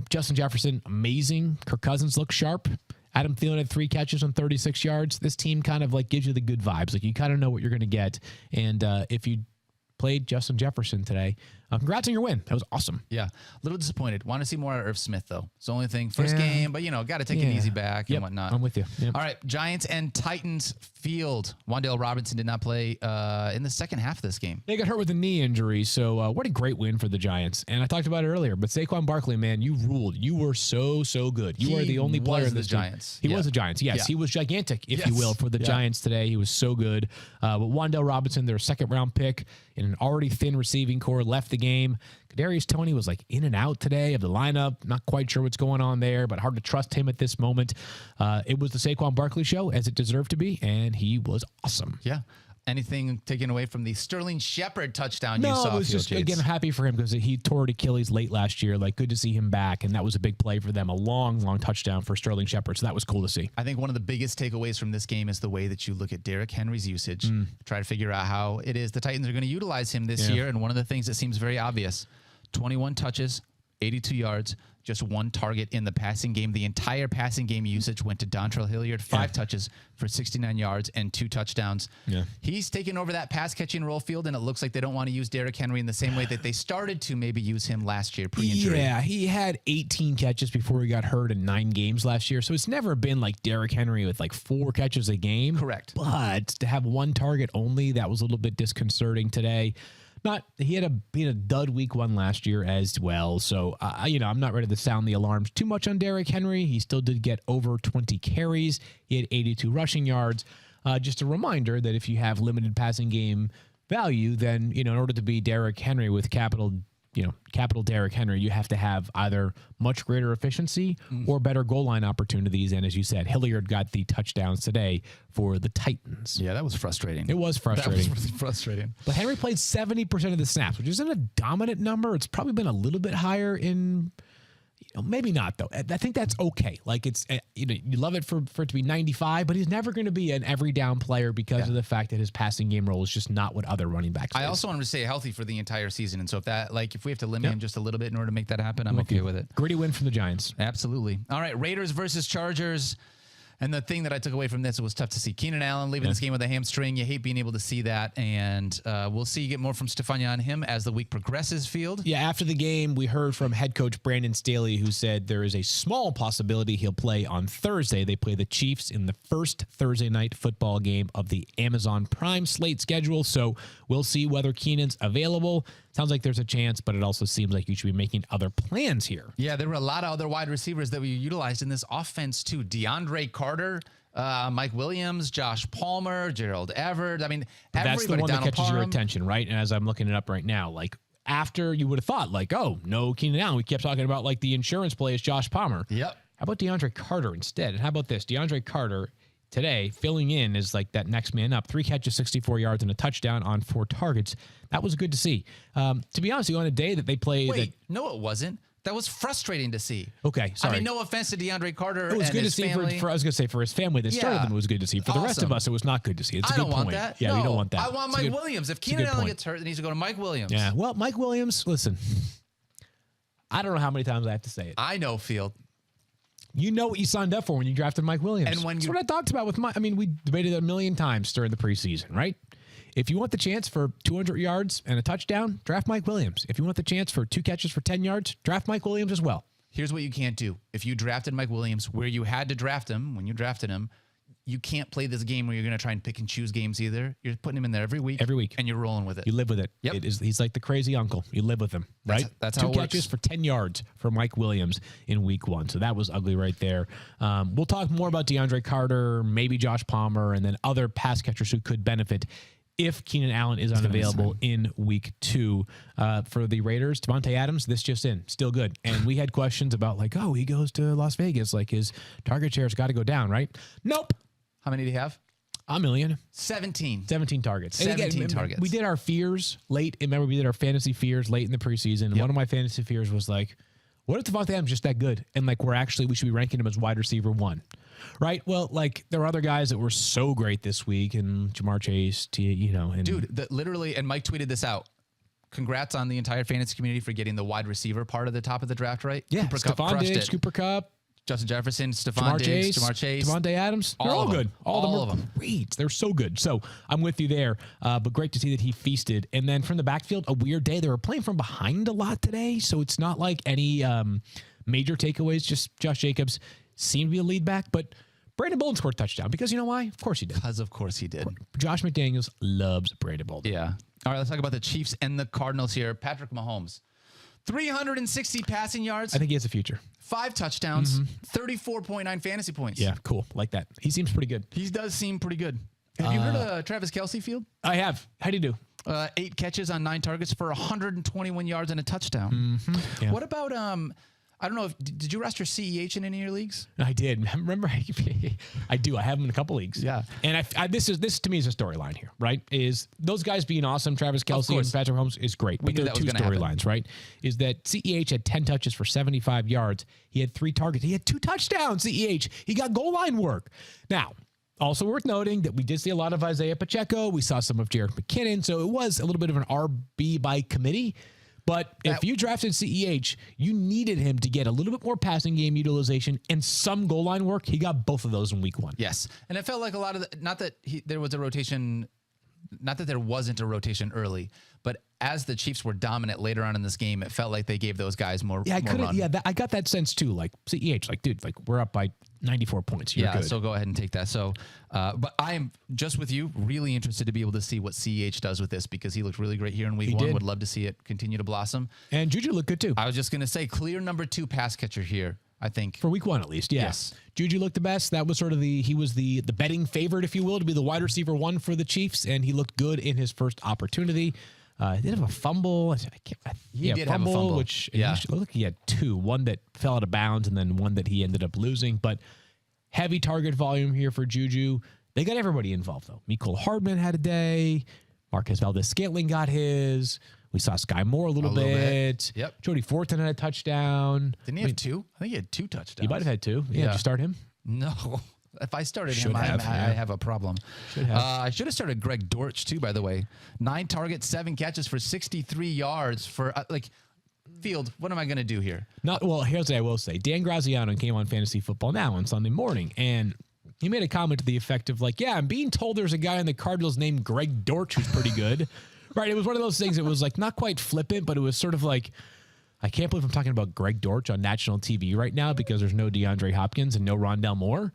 Justin Jefferson, amazing. Kirk Cousins looks sharp. Adam Thielen had 3 catches on 36 yards. This team kind of like gives you the good vibes. Like you kind of know what you're going to get. And if you played Justin Jefferson today, congrats on your win. That was awesome. Yeah. A little disappointed. Want to see more out of Irv Smith, though. It's the only thing. First game, but, got to take an easy back and whatnot. I'm with you. Yep. All right. Giants and Titans field. Wan'Dale Robinson did not play in the second half of this game. They got hurt with a knee injury, so what a great win for the Giants. And I talked about it earlier, but Saquon Barkley, man, you ruled. You were so good. You are the only player in this Giants. He was the Giants. Yes, he was gigantic, if you will, for the Giants today. He was so good. But Wan'Dale Robinson, their second-round pick in an already thin receiving core, left the game. Kadarius Toney was like in and out today of the lineup. Not quite sure what's going on there, but hard to trust him at this moment. It was the Saquon Barkley show, as it deserved to be, and he was awesome. Yeah. Anything taken away from the Sterling Shepard touchdown you saw? No, I was just, again, happy for him because he tore Achilles late last year. Like, good to see him back, and that was a big play for them. A long touchdown for Sterling Shepard, so that was cool to see. I think one of the biggest takeaways from this game is the way that you look at Derrick Henry's usage. Try to figure out how it is the Titans are going to utilize him this year, and one of the things that seems very obvious, 21 touches, 82 yards, just 1 target in the passing game. The entire passing game usage went to Dontrell Hilliard, 5 touches for 69 yards and 2 touchdowns. Yeah. He's taken over that pass catching role field, and it looks like they don't want to use Derrick Henry in the same way that they started to maybe use him last year pre-injury. Yeah, he had 18 catches before he got hurt in 9 games last year, so it's never been like Derrick Henry with like 4 catches a game. Correct. But to have 1 target only, that was a little bit disconcerting today. He had a dud week 1 last year as well. So, I'm not ready to sound the alarms too much on Derrick Henry. He still did get over 20 carries. He had 82 rushing yards. Just a reminder that if you have limited passing game value, then, in order to be Derrick Henry with capital Derrick Henry, you have to have either much greater efficiency or better goal line opportunities. And as you said, Hilliard got the touchdowns today for the Titans. Yeah, that was frustrating. It was frustrating. That was really frustrating. But Henry played 70% of the snaps, which isn't a dominant number. It's probably been a little bit higher in... maybe not, though. I think that's okay. Like, it's, you love it for it to be 95, but he's never going to be an every down player because of the fact that his passing game role is just not what other running backs I is. also want him to stay healthy for the entire season. And so if we have to limit him just a little bit in order to make that happen, I'm okay with it. Gritty win from the Giants. Absolutely. All right. Raiders versus Chargers. And the thing that I took away from this, it was tough to see Keenan Allen leaving this game with a hamstring. You hate being able to see that. And we'll see you get more from Stephania on him as the week progresses, Field. Yeah, after the game, we heard from head coach Brandon Staley, who said there is a small possibility he'll play on Thursday. They play the Chiefs in the first Thursday night football game of the Amazon Prime slate schedule. So we'll see whether Keenan's available. Sounds like there's a chance, but it also seems like you should be making other plans here. Yeah, there were a lot of other wide receivers that we utilized in this offense, too. DeAndre Carter, Mike Williams, Josh Palmer, Gerald Everett. I mean, That's the one that catches your Parham. attention, right? And as I'm looking it up right now, like after you would have thought, like, oh, no Keenan Allen. We kept talking about, like, the insurance play is Josh Palmer. Yep. How about DeAndre Carter instead? And how about this? DeAndre Carter today filling in is like that next man up. 3 catches, 64 yards, and a touchdown on 4 targets. That was good to see. To be honest with you, on a day that they played... Wait, no, it wasn't. That was frustrating to see. Okay, sorry. I mean, no offense to DeAndre Carter and his family. It was good to see for I was going to say for his family that started them, it was good to see. For the rest of us, it was not good to see. It's a good point. I don't want that. Yeah, no, you don't want that. I want Mike Williams. If Keenan Allen gets hurt, then he needs to go to Mike Williams. Yeah, well, Mike Williams, listen, I don't know how many times I have to say it. I know, Field. You know what you signed up for when you drafted Mike Williams. And when That's what I talked about with Mike. I mean, we debated it a million times during the preseason, right? If you want the chance for 200 yards and a touchdown, draft Mike Williams. If you want the chance for 2 catches for 10 yards, draft Mike Williams as well. Here's what you can't do. If you drafted Mike Williams where you had to draft him, when you drafted him, you can't play this game where you're going to try and pick and choose games either. You're putting him in there every week. And you're rolling with it. You live with it. Yep. He's like the crazy uncle. You live with him, right? That's how it works. 2 catches for 10 yards for Mike Williams in week 1. So that was ugly right there. We'll talk more about DeAndre Carter, maybe Josh Palmer, and then other pass catchers who could benefit if Keenan Allen is unavailable in week 2. For the Raiders, Devontae Adams, this just in, still good. And we had questions about like, oh, he goes to Las Vegas. Like his target share's got to go down, right? Nope. How many do you have? A million. 17 targets. 17 targets. We did our fears late. Remember, we did our fantasy fears late in the preseason. One of my fantasy fears was like, what if Devontae Adams just that good? And like, we should be ranking him as wide receiver 1. Right? Well, like there were other guys that were so great this week, and Jamar Chase, and dude, literally, and Mike tweeted this out. Congrats on the entire fantasy community for getting the wide receiver part of the top of the draft right. Yeah, Stephon Diggs, Cooper Kupp, Justin Jefferson, Stephon Diggs, Jamar Chase, Devontae Adams. They're all good. All of them. Great. They're so good. So I'm with you there. But great to see that he feasted. And then from the backfield, a weird day. They were playing from behind a lot today, so it's not like any major takeaways. Just Josh Jacobs seemed to be a lead back, but Brandon Bolden scored a touchdown because you know why? Of course he did. Because of course he did. Josh McDaniels loves Brandon Bolden. Yeah. All right, let's talk about the Chiefs and the Cardinals here. Patrick Mahomes. 360 passing yards. I think he has a future. 5 touchdowns, 34.9 fantasy points. Yeah, cool. Like that. He seems pretty good. He does seem pretty good. Have you heard of Travis Kelce, Field? I have. How'd he do? 8 catches on 9 targets for 121 yards and a touchdown. Yeah. What about I don't know did you roster CEH in any of your leagues? I did. Remember, I do. I have him in a couple leagues. Yeah. And this to me is a storyline here, right? Is those guys being awesome, Travis Kelce and Patrick Mahomes is great. But there are 2 storylines, right? Is that CEH had 10 touches for 75 yards. He had 3 targets. He had 2 touchdowns, CEH. He got goal line work. Now, also worth noting that we did see a lot of Isaiah Pacheco. We saw some of Jerick McKinnon. So it was a little bit of an RB by committee. But if you drafted CEH, you needed him to get a little bit more passing game utilization and some goal line work. He got both of those in week 1. Yes. And it felt like a lot of there was a rotation, not that there wasn't a rotation early, but as the Chiefs were dominant later on in this game, it felt like they gave those guys more. Yeah, run. I got that sense too. Like CEH, like dude, like we're up by 94 points. You're good. So go ahead and take that. So, but I am just with you, really interested to be able to see what CEH does with this because he looked really great here in week 1. Would love to see it continue to blossom. And Juju looked good too. I was just gonna say, clear number 2 pass catcher here. I think for week 1 at least. Yeah. Yes. Juju looked the best. That was sort of he was the betting favorite, if you will, to be the wide receiver 1 for the Chiefs, and he looked good in his first opportunity. He did have a fumble. He did have a fumble, which it looked like he had 2. One that fell out of bounds, and then one that he ended up losing. But heavy target volume here for Juju. They got everybody involved though. Mecole Hardman had a day. Marquez Valdez-Scantling got his. We saw Sky Moore a little bit. Yep. Jody Fortson had a touchdown. Didn't he have 2? I think he had 2 touchdowns. He might have had 2. Yeah. Did you start him? No. If I started him, I have a problem. I should have started Greg Dortch too, by the way. 9 targets, 7 catches for 63 yards for Field. What am I going to do here? Here's what I will say. Dan Graziano came on Fantasy Football Now on Sunday morning, and he made a comment to the effect of like, yeah, I'm being told there's a guy on the Cardinals named Greg Dortch who's pretty good. Right. It was one of those things that was like not quite flippant, but it was sort of like, I can't believe I'm talking about Greg Dortch on national TV right now because there's no DeAndre Hopkins and no Rondale Moore.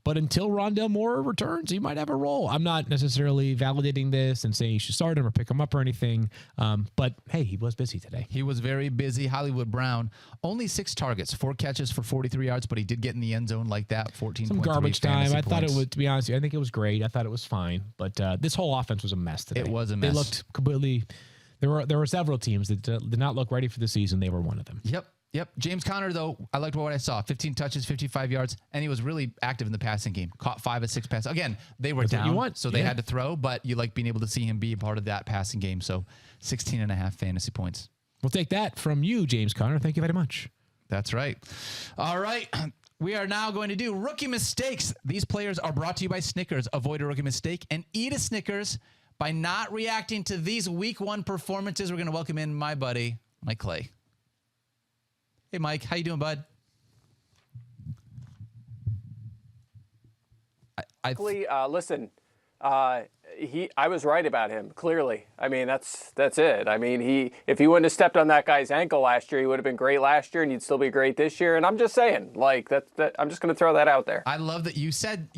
But until Rondale Moore returns, he might have a role. I'm not necessarily validating this and saying you should start him or pick him up or anything. But, hey, he was busy today. He was very busy. Hollywood Brown, only 6 targets, 4 catches for 43 yards, but he did get in the end zone like that, 14 Some garbage time. I thought it would, to be honest with you, I think it was great. I thought it was fine. But this whole offense was a mess today. It was a mess. They looked completely There were several teams that did not look ready for the season. They were one of them. Yep. James Conner, though, I liked what I saw. 15 touches, 55 yards, and he was really active in the passing game. Caught 5 of 6 passes. Again, they were down, so they had to throw, but you like being able to see him be a part of that passing game. So 16.5 fantasy points. We'll take that from you, James Conner. Thank you very much. That's right. All right. We are now going to do rookie mistakes. These players are brought to you by Snickers. Avoid a rookie mistake and eat a Snickers by not reacting to these week 1 performances. We're going to welcome in my buddy, Mike Clay. Hey, Mike. How you doing, bud? Listen, I was right about him, clearly. I mean, that's it. I mean, if he wouldn't have stepped on that guy's ankle last year, he would have been great last year, and he'd still be great this year. And I'm just saying, like, I'm just going to throw that out there. I love that you said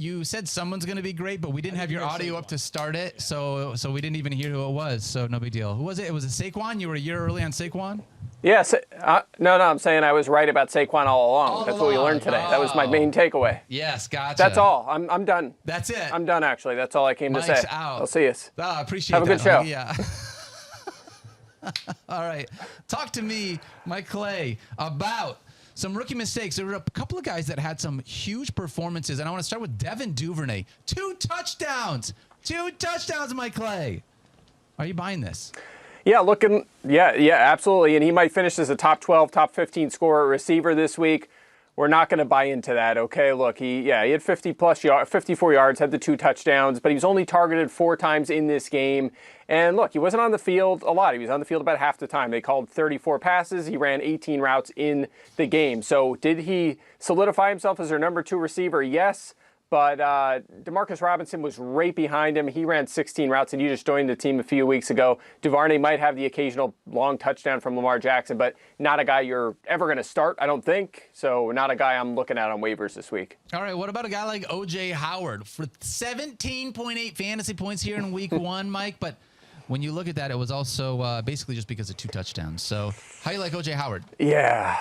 someone's going to be great, but we didn't have your audio up to start it, so we didn't even hear who it was. So no big deal. Who was it? It was Saquon. You were a year early on Saquon. Yes. No, I'm saying I was right about Saquon all along. That's what we learned today. That was my main takeaway. Yes, gotcha. That's all. I'm done. That's it. I'm done, actually. That's all I came to say. Out. I'll see you. I appreciate Have a good show. Yeah. All right. Talk to me, Mike Clay, about some rookie mistakes. There were a couple of guys that had some huge performances, and I want to start with Devin Duvernay. 2 touchdowns. 2 touchdowns, Mike Clay. Are you buying this? Yeah, absolutely. And he might finish as a top 12, top 15 scorer receiver this week. We're not going to buy into that, okay? Look, he had 54 yards, had the 2 touchdowns, but he was only targeted 4 times in this game. And look, he wasn't on the field a lot. He was on the field about half the time. They called 34 passes. He ran 18 routes in the game. So did he solidify himself as their number 2 receiver? Yes. But Demarcus Robinson was right behind him. He ran 16 routes, and you just joined the team a few weeks ago. Duvernay might have the occasional long touchdown from Lamar Jackson, but not a guy you're ever going to start, I don't think. So not a guy I'm looking at on waivers this week. All right, what about a guy like O.J. Howard? For 17.8 fantasy points here in week 1, Mike, but when you look at that, it was also basically just because of 2 touchdowns. So how do you like O.J. Howard? Yeah.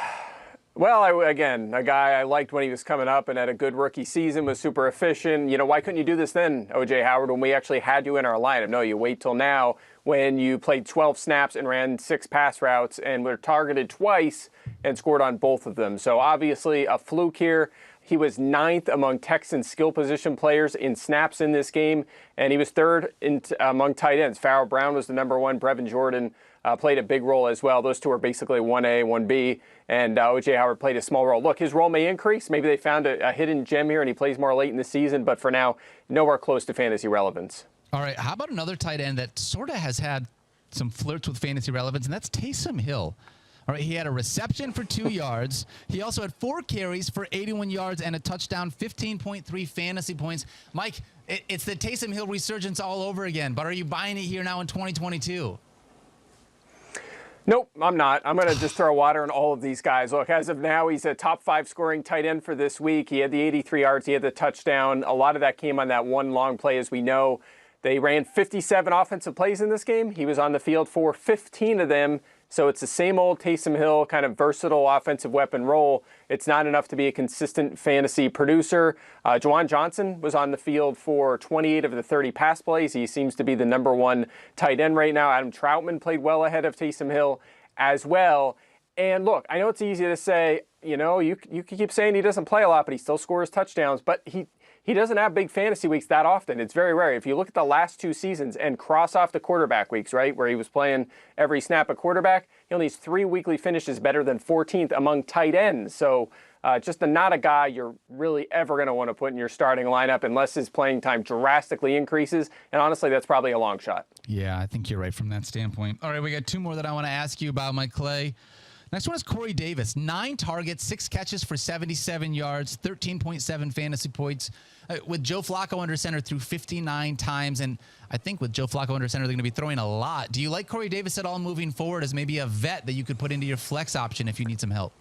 Well, again, a guy I liked when he was coming up and had a good rookie season, was super efficient. Why couldn't you do this then, O.J. Howard, when we actually had you in our lineup? No, you wait till now when you played 12 snaps and ran 6 pass routes and were targeted twice and scored on both of them. So obviously a fluke here. He was 9th among Texans skill position players in snaps in this game, and he was 3rd among tight ends. Farrell Brown was the number 1. Brevin Jordan played a big role as well. Those 2 are basically 1A, 1B, and O.J. Howard played a small role. Look, his role may increase. Maybe they found a hidden gem here and he plays more late in the season, but for now, nowhere close to fantasy relevance. All right, how about another tight end that sort of has had some flirts with fantasy relevance, and that's Taysom Hill. All right, he had a reception for 2 yards. He also had 4 carries for 81 yards and a touchdown, 15.3 fantasy points. Mike, it's the Taysom Hill resurgence all over again, but are you buying it here now in 2022? Nope, I'm not. I'm going to just throw water on all of these guys. Look, as of now, he's a top 5 scoring tight end for this week. He had the 83 yards. He had the touchdown. A lot of that came on that one long play, as we know. They ran 57 offensive plays in this game. He was on the field for 15 of them. So it's the same old Taysom Hill kind of versatile offensive weapon role. It's not enough to be a consistent fantasy producer. Juwan Johnson was on the field for 28 of the 30 pass plays. He seems to be the number 1 tight end right now. Adam Troutman played well ahead of Taysom Hill as well. And look, I know it's easy to say, you can keep saying he doesn't play a lot, but he still scores touchdowns. But he doesn't have big fantasy weeks that often. It's very rare. If you look at the last 2 seasons and cross off the quarterback weeks, right, where he was playing every snap at quarterback, he only has 3 weekly finishes, better than 14th among tight ends. So just not a guy you're really ever going to want to put in your starting lineup unless his playing time drastically increases. And honestly, that's probably a long shot. Yeah, I think you're right from that standpoint. All right, we got 2 more that I want to ask you about, Mike Clay. Next one is Corey Davis. 9 targets, 6 catches for 77 yards, 13.7 fantasy points. With Joe Flacco under center, threw 59 times. And I think with Joe Flacco under center, they're going to be throwing a lot. Do you like Corey Davis at all moving forward as maybe a vet that you could put into your flex option if you need some help?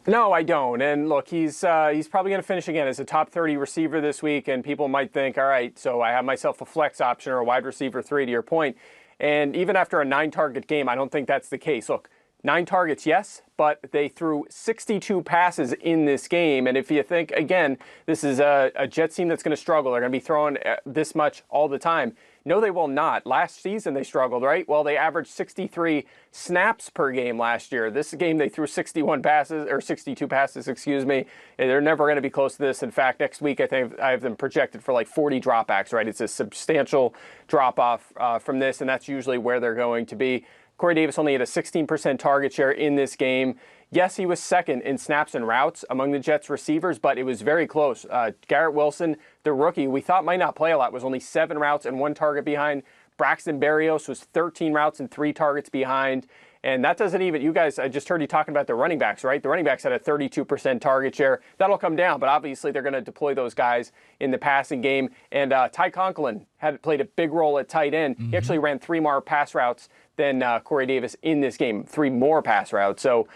No, I don't. And look, he's probably going to finish again as a top 30 receiver this week. And people might think, all right, so I have myself a flex option or a wide receiver 3 to your point. And even after a 9-target game, I don't think that's the case. Look, 9 targets, yes, but they threw 62 passes in this game. And if you think, again, this is a Jets team that's going to struggle, they're going to be throwing this much all the time. No, they will not. Last season they struggled, right? Well, they averaged 63 snaps per game last year. This game they threw 62 passes, excuse me. And they're never going to be close to this. In fact, next week I think I have them projected for like 40 dropbacks, right? It's a substantial drop off from this, and that's usually where they're going to be. Corey Davis only had a 16% target share in this game. Yes, he was second in snaps and routes among the Jets receivers, but it was very close. Garrett Wilson, the rookie, we thought might not play a lot, was only 7 routes and 1 target behind. Braxton Berrios was 13 routes and 3 targets behind. And that doesn't even, you guys, I just heard you talking about the running backs, right? The running backs had a 32% target share. That'll come down, but obviously they're going to deploy those guys in the passing game. And Ty Conklin had played a big role at tight end. He actually ran 3 more pass routes than Corey Davis in this game, 3 more pass routes. So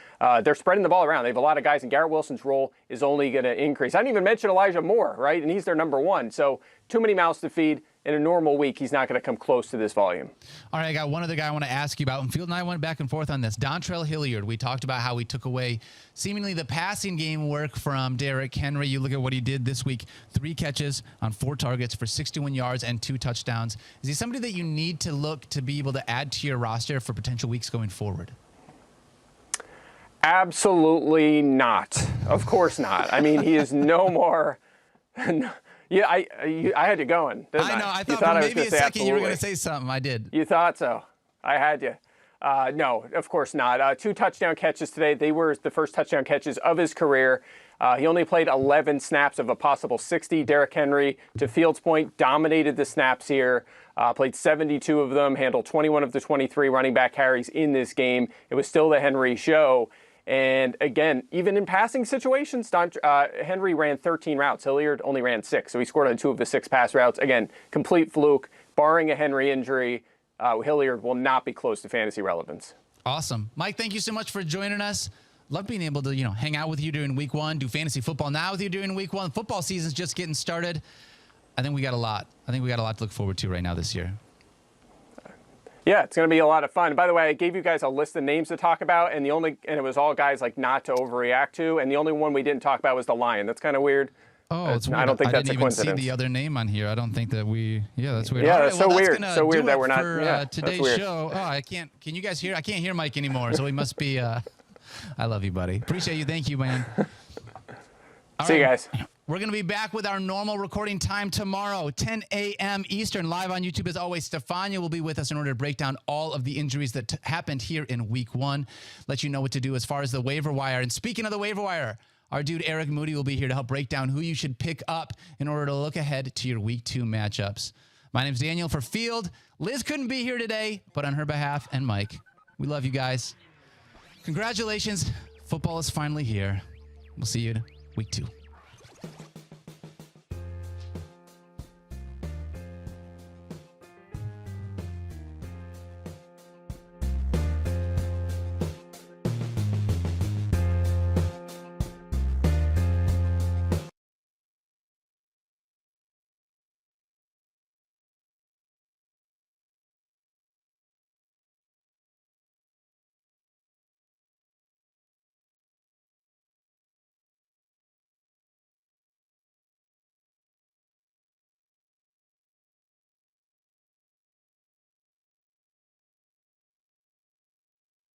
they're spreading the ball around. They have a lot of guys, and Garrett Wilson's role is only going to increase. I didn't even mention Elijah Moore, right? And he's their number 1. So too many mouths to feed. In a normal week, he's not going to come close to this volume. All right, I got one other guy I want to ask you about. And Field and I went back and forth on this. Dontrell Hilliard, we talked about how he took away seemingly the passing game work from Derrick Henry. You look at what he did this week, 3 catches on 4 targets for 61 yards and 2 touchdowns. Is he somebody that you need to look to be able to add to your roster for potential weeks going forward? Absolutely not. Of course not. I mean, he is no more... Yeah, I had you going, didn't I? I know. I thought for maybe a second you were going to say something. I did. You thought so. I had you. No, of course not. 2 touchdown catches today. They were the first touchdown catches of his career. He only played 11 snaps of a possible 60. Derrick Henry, to Fields' point, dominated the snaps here. Played 72 of them, handled 21 of the 23 running back carries in this game. It was still the Henry show. And again, even in passing situations, Henry ran 13 routes. Hilliard only ran 6, so he scored on 2 of the 6 pass routes. Again, complete fluke. Barring a Henry injury, Hilliard will not be close to fantasy relevance. Awesome. Mike, thank you so much for joining us. Love being able to, hang out with you during week 1, do fantasy football now with you during week 1. Football season's just getting started. I think we got a lot. to look forward to right now this year. Yeah, it's going to be a lot of fun. By the way, I gave you guys a list of names to talk about, and it was all guys like not to overreact to, and the only one we didn't talk about was the Lion. That's kind of weird. Oh, it's weird. I don't think that's a didn't coincidence. Even see the other name on here. I don't think that we. Yeah, that's weird. Yeah, right, that's so weird. So weird that we're not. For today's show. Oh, I can't. Can you guys hear? I can't hear Mike anymore. So he must be. I love you, buddy. Appreciate you. Thank you, man. See you guys. We're going to be back with our normal recording time tomorrow, 10 a.m. Eastern, live on YouTube. As always, Stefania will be with us in order to break down all of the injuries that happened here in week 1, let you know what to do as far as the waiver wire. And speaking of the waiver wire, our dude Eric Moody will be here to help break down who you should pick up in order to look ahead to your week 2 matchups. My name's Daniel for Field. Liz couldn't be here today, but on her behalf and Mike, we love you guys. Congratulations. Football is finally here. We'll see you week 2.